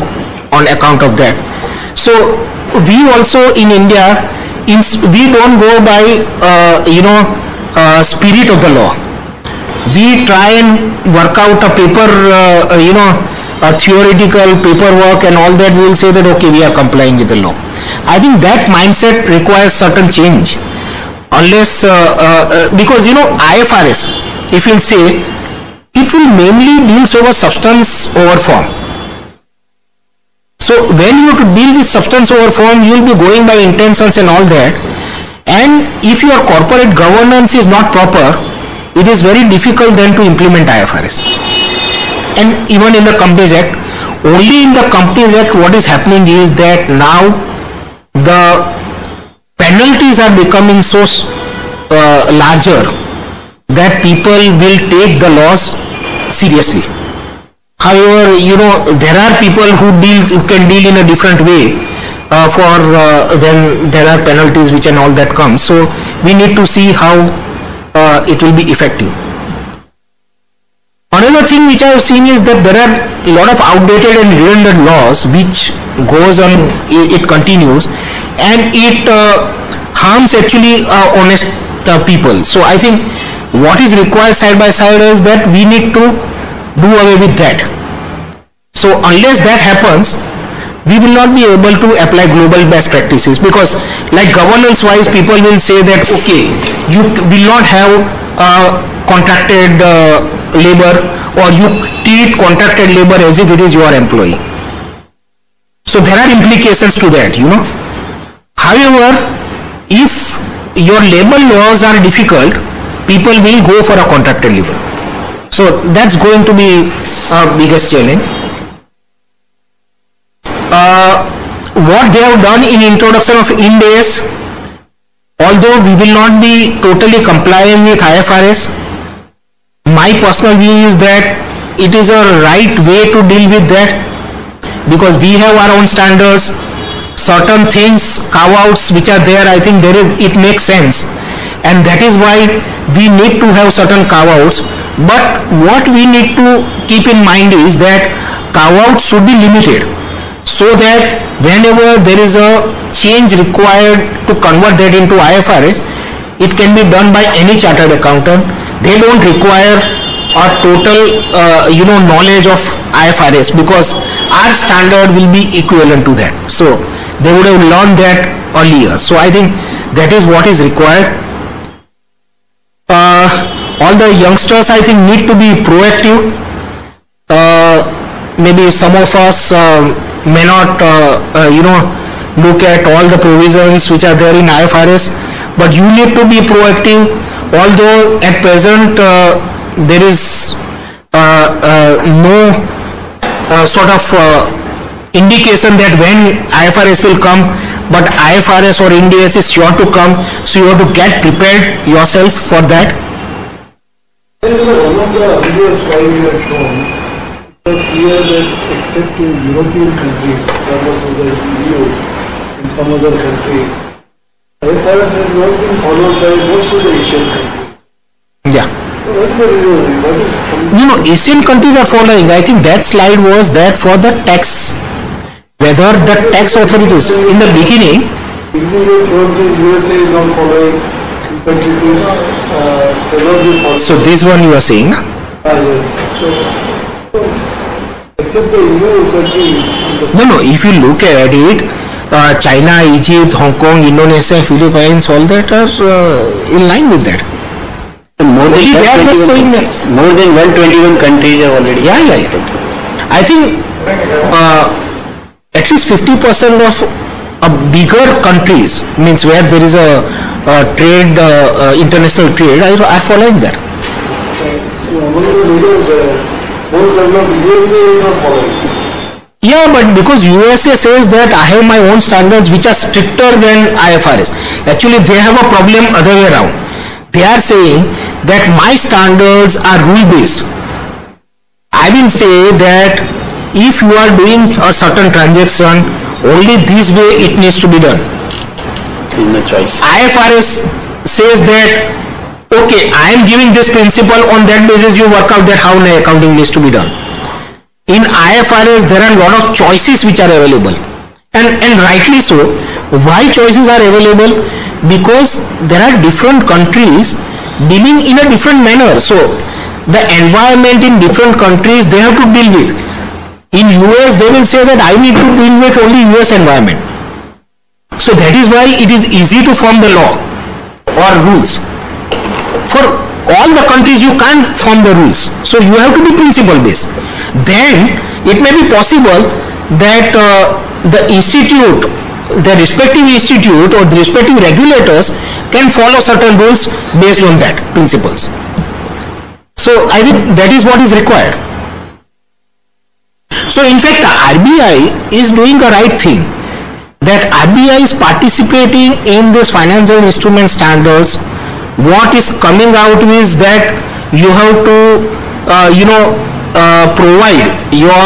on account of that. So we also in India, we don't go by spirit of the law. We try and work out a paper, a theoretical paperwork and all that. We will say that okay, we are complying with the law. I think that mindset requires certain change. Unless because IFRS, if you'll say, it will mainly deals over substance over form. So when you have to deal with substance over form, you will be going by intentions and all that. And if your corporate governance is not proper, it is very difficult then to implement IFRS. And even in the Companies Act, only in the Companies Act what is happening is that now the penalties are becoming so larger that people will take the laws seriously. However, there are people who can deal in a different way for when there are penalties which and all that comes. So we need to see how it will be effective. Another thing which I have seen is that there are a lot of outdated and redundant laws which goes on, it continues, and it harms actually honest people. So I think what is required side by side is that we need to do away with that. So unless that happens, we will not be able to apply global best practices, because like governance wise, people will say that okay, you will not have contracted labor, or you treat contracted labor as if it is your employee. So there are implications to that, However, if your labor laws are difficult, people will go for a contracted labor. So that's going to be our biggest challenge. What they have done in introduction of Ind AS, although we will not be totally complying with IFRS, my personal view is that it is a right way to deal with that, because we have our own standards. Certain things, carve-outs which are there, I think it makes sense, and that is why we need to have certain carve-outs. But what we need to keep in mind is that carve-outs should be limited, so that whenever there is a change required to convert that into IFRS, it can be done by any chartered accountant. They don't require a total knowledge of IFRS, because our standard will be equivalent to that. So they would have learned that earlier. So I think that is what is required. All the youngsters, I think, need to be proactive. Maybe some of us may not look at all the provisions which are there in IFRS, but you need to be proactive. Although at present there is no sort of indication that when IFRS will come, but IFRS or Ind AS is sure to come, so you have to get prepared yourself for that. One of the videos why we have shown It's clear that except in European countries, regardless of the EU, in some other countries, IFRS has not been followed by most of the Asian countries. Yeah. So what is the reason? What is You know, Asian countries are following. I think that slide was that for the tax, whether the tax authorities in the beginning. Immediate showed the USA is not following. In fact, it is cannot be followed. So this one you are saying, na? Yes. So except the EU countries. No. If you look at it, China, Egypt, Hong Kong, Indonesia, Philippines, all that are in line with that. More than Only they are just saying that. more than 121 countries have already. Yeah. I think at least 50% of bigger countries, means where there is a trade, international trade, are following that. Among the leaders, most of the USA is not following. Yeah, but because USA says that I have my own standards which are stricter than IFRS. Actually, they have a problem other way around. They are saying that my standards are rule-based. I will say that if you are doing a certain transaction, only this way it needs to be done. No choice. IFRS says that, okay, I am giving this principle, on that basis you work out that how the accounting needs to be done. In IFRS, there are a lot of choices which are available. And rightly so. Why choices are available? Because there are different countries dealing in a different manner. So, the environment in different countries they have to deal with. In US, they will say that I need to deal with only US environment. So, that is why it is easy to form the law or rules. For all the countries you can't form the rules, so you have to be principle based. Then it may be possible that the institute, the respective institute or the respective regulators can follow certain rules based on that principles. So I think that is what is required. So in fact RBI is doing the right thing, that RBI is participating in this financial instrument standards. What is coming out is that you have to provide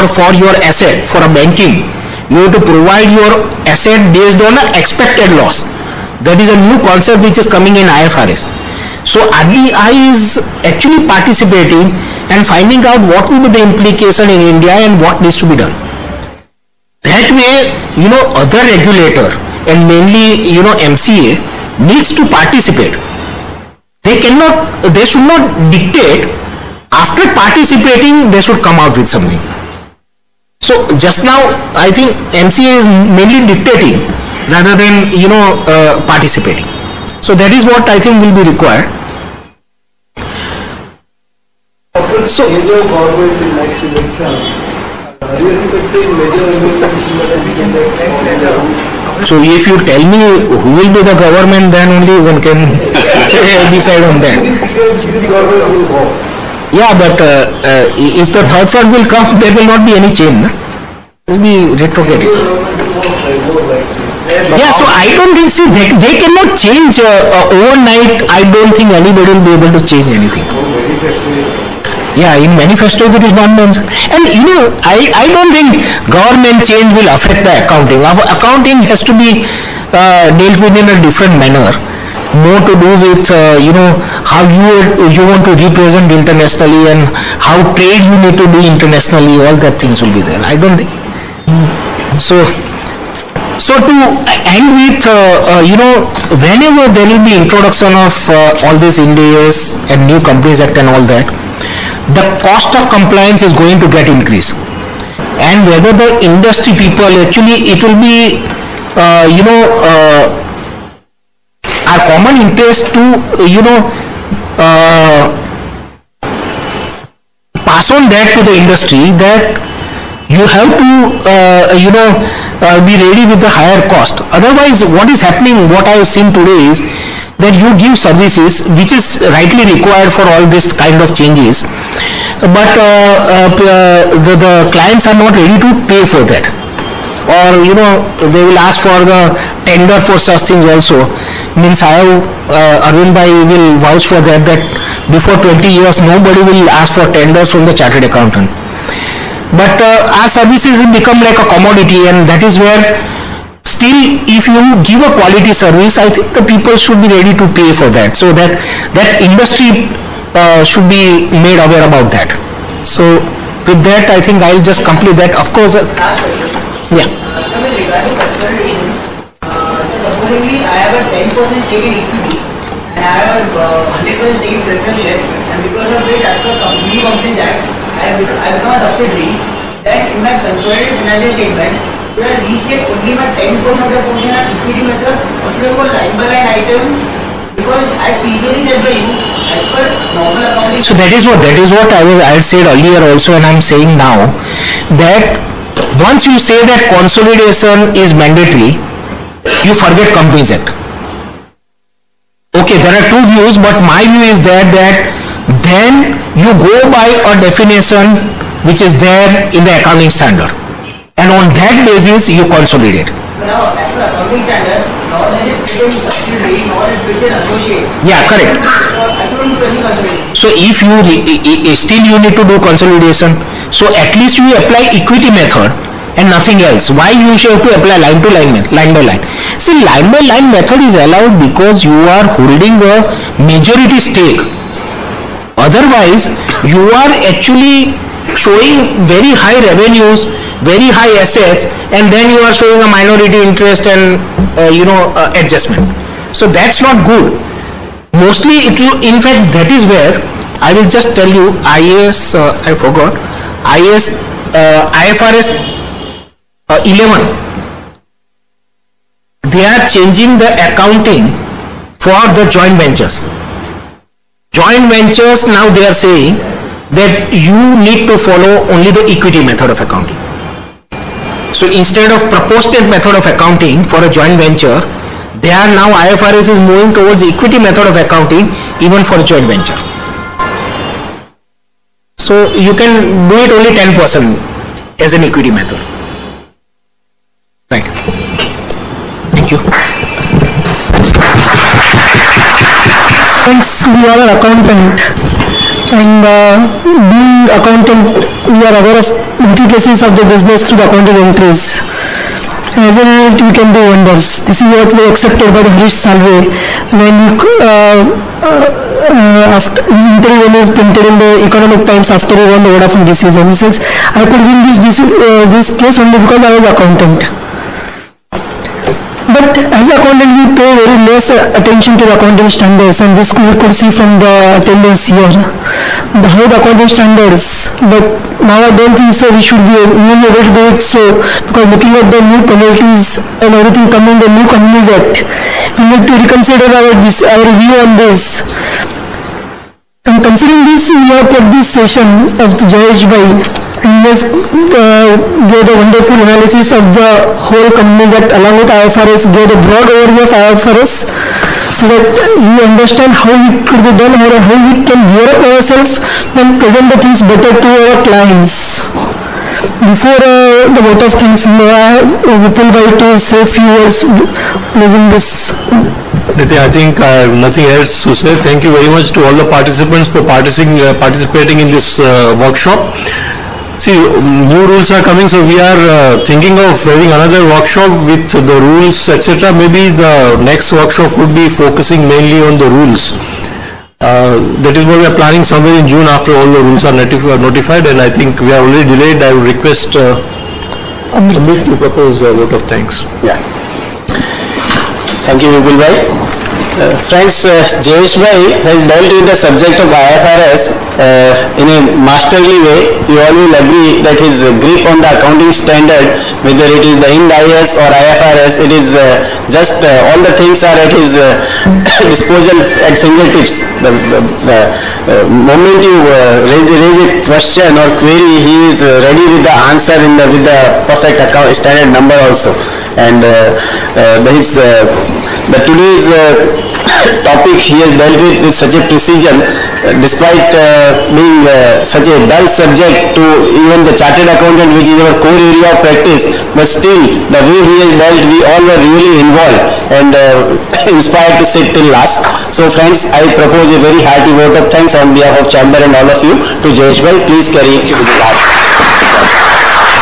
for your asset, for a banking you have to provide your asset based on an expected loss. That is a new concept which is coming in IFRS. So RBI is actually participating and finding out what will be the implication in India and what needs to be done. That way, other regulator and mainly MCA needs to participate. They should not dictate. After participating, they should come out with something. So just now, I think MCA is mainly dictating rather than, participating. So that is what I think will be required. So, change of government in next election, are you expecting major amendments in the so if you tell me who will be the government, then only one can decide on that. government will go? Yeah, but if the third flood will come, there will not be any change. It will be retrograde. Yeah, so I don't think, they cannot change overnight. I don't think anybody will be able to change anything. Yeah, in manifesto it is not mentioned. And I don't think government change will affect the accounting. Accounting has to be dealt with in a different manner. More to do with how you want to represent internationally and how trade you need to do internationally. All that things will be there. I don't think. So to end with whenever there will be introduction of all these Indias and new Companies Act and all that, the cost of compliance is going to get increased. And whether the industry people actually, it will be our common interest to pass on that to the industry, that you have to be ready with the higher cost. Otherwise, what is happening, what I have seen today is that you give services which is rightly required for all this kind of changes, but the clients are not ready to pay for that, or they will ask for the tender for such things also. Means I have Arvind Bhai will vouch for that before 20 years nobody will ask for tenders from the chartered accountant. But our services become like a commodity, and that is where still if you give a quality service, I think the people should be ready to pay for that. So that industry should be made aware about that. So with that, I think I'll just complete that. Of course, Last question. yeah. So with regard to consolidation, so supposedly I have a 10% stake in equity and I have a 100% stake in preference share, and because of which, as per New Companies Act, I become a subsidiary. Then in my consolidated financial statement, should I restate only my 10% of the portion on equity method, or should I go line by line item? Because as previously said by you, as per normal accounting. So that is what I had said earlier also, and I'm saying now that once you say that consolidation is mandatory, you forget Companies Act. Okay, there are two views, but my view is that then you go by a definition which is there in the accounting standard, and on that basis you consolidate. Now, as per accounting standard, nor does it fit in subsidiary, nor it fits in associate. Yeah, correct. So I shouldn't do any consolidation. So if you still you need to do consolidation, so at least you apply equity method and nothing else. Why you should have to apply line to line by line? See, line by line method is allowed because you are holding a majority stake. Otherwise, you are actually showing very high revenues, very high assets, and then you are showing a minority interest and adjustment. So that's not good. Mostly it will, in fact, that is where I will just tell you IAS, I forgot, IFRS 11. They are changing the accounting for the joint ventures. Joint ventures, now they are saying that you need to follow only the equity method of accounting. So instead of proportionate method of accounting for a joint venture, they are now, IFRS is moving towards equity method of accounting even for a joint venture. So you can do it only 10% as an equity method. Right. Thank you. Since we are an accountant, and being accountant, we are aware of intricacies of the business through the accounting entries. As a result, we can do wonders. This is what we accepted by the Harish Salve when after his interview when he was printed in the Economic Times after he won the Vodafone decision. He says, I could win this case only because I was accountant. But as an accountant, we pay very less attention to the accounting standards, and this we could see from the attendance here. How the accounting standards, but now I don't think so we should be able to do it so, because looking at the new penalties and everything coming, the new Companies Act, we need to reconsider our view on this. And considering this, we have put this session of the Jayesh Bhai, and he has gave a wonderful analysis of the whole Companies Act along with IFRS, gave a broad overview of IFRS, so that we understand how it could be done, how we can gear up ourselves and present the things better to our clients. Before the vote of thanks, Vipul Bhai to say a few words closing this. I think I have nothing else to say. Thank you very much to all the participants for participating in this workshop. See, new rules are coming, so we are thinking of having another workshop with the rules, etc. Maybe the next workshop would be focusing mainly on the rules. That is what we are planning somewhere in June after all the rules are notified, and I think we are already delayed. I would request Amit to propose a vote of thanks. Yeah. Thank you, Vipul Bhai. Friends, Jayesh Bhai has dealt with the subject of IFRS in a masterly way. You all will agree that his grip on the accounting standard, whether it is the Ind AS or IFRS, it is just all the things are at his disposal at fingertips. The moment you raise a question or query, he is ready with the answer with the perfect standard number also. And today's topic he has dealt with such a precision, despite being such a dull subject to even the chartered accountant, which is our core area of practice, but still the way he has dealt, we all were really involved and inspired to sit till last. So friends, I propose a very hearty vote of thanks on behalf of Chamber and all of you to Jayesh Bhai. Please carry it with the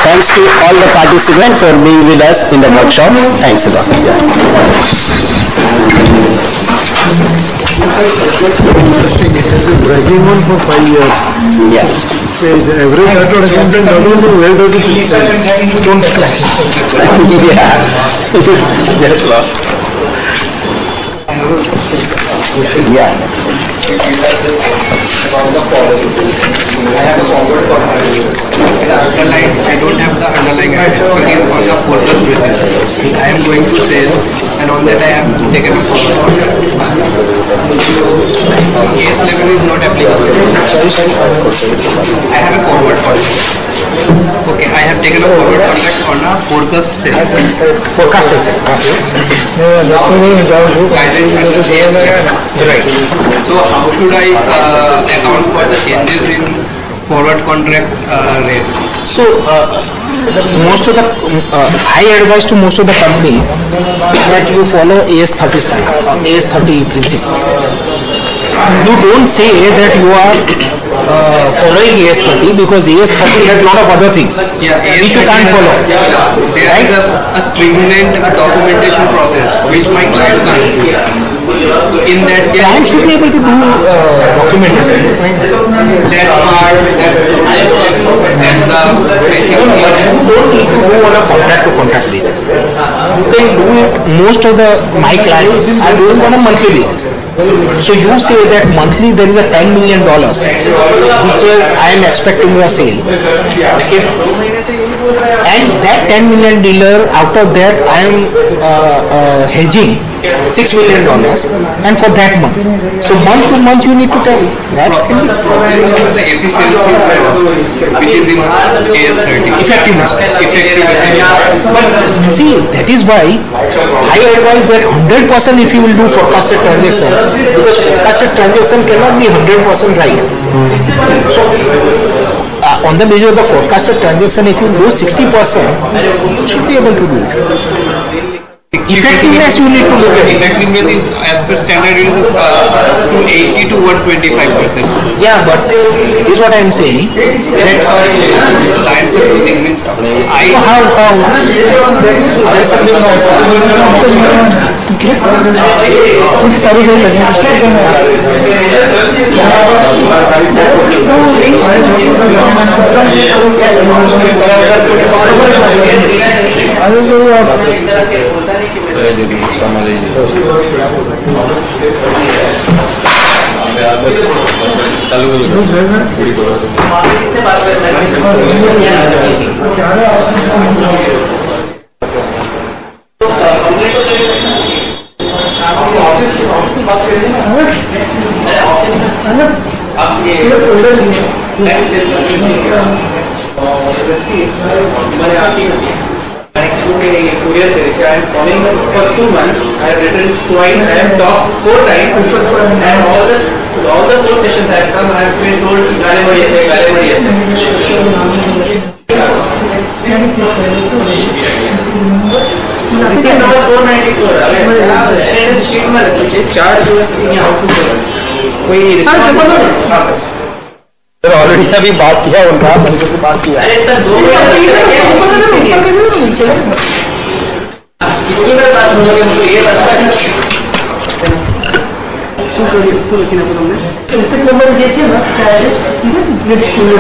Thanks to all the participants for being with us in the workshop. Thanks a lot. Dragging on for 5 years. Yeah. Says every chartered accountant doesn't know where does it stand. Don't clash. Yeah. Get lost. Yeah. About the policy. I have a forward contract. The underlying, I don't have the underlying actual is on the forecast basis. I am going to sell, and on that I have taken a forward contract. Case level is not applicable. I have a forward contract. Okay, I have taken a forward contract on a forecast sale. Forecasted sale. Right. So how should I account for the changes in forward contract rate? So, most of the, I advise to most of the companies that you follow AS30 standards, AS30 principles. You don't say that you are following AS30 because AS30 has a lot of other things which you can't follow. There is a stringent documentation process which my client can't do. In that case, Client should be able to do documentation. that part, and the Don't need to go on a contract to contract basis. You can do it, most of my clients are doing on a monthly basis. So you say that monthly there is a $10 million which is I am expecting a sale. Okay. And that $10 million dealer, out of that I am hedging $6 million and for that month. So month to month you need to tell that can be the efficiency which is in AS30. effectiveness. But see, that is why I advise that 100% if you will do forecasted transaction, because forecasted transaction cannot be 100% right. So on the basis of the forecasted transaction, if you do 60%, you should be able to do it. Effectiveness you need to look at. Effectiveness is as per standard is 80 to 125%. Yeah, but it is what I am saying that Clients are using means I how there is something Sorry for presentation. I am following up for 2 months. I have written twice. I have talked 4 times, and all the 4 sessions I have come, I have been told gale madi aise. Receipt number 494. Attendance sheet में रखिए 4 दिवस यहाँ output करो कोई response sir already अभी बात किया उनका मैंने तो बात किया अरे तब 2 कितनी बार बात हो गई मुझे ये बता શું લખીને આપો તમને रिसिप्ट नंबर જે છે ને ડાયરેક્ટ સીધા ગ્રેડ સ્કૂલ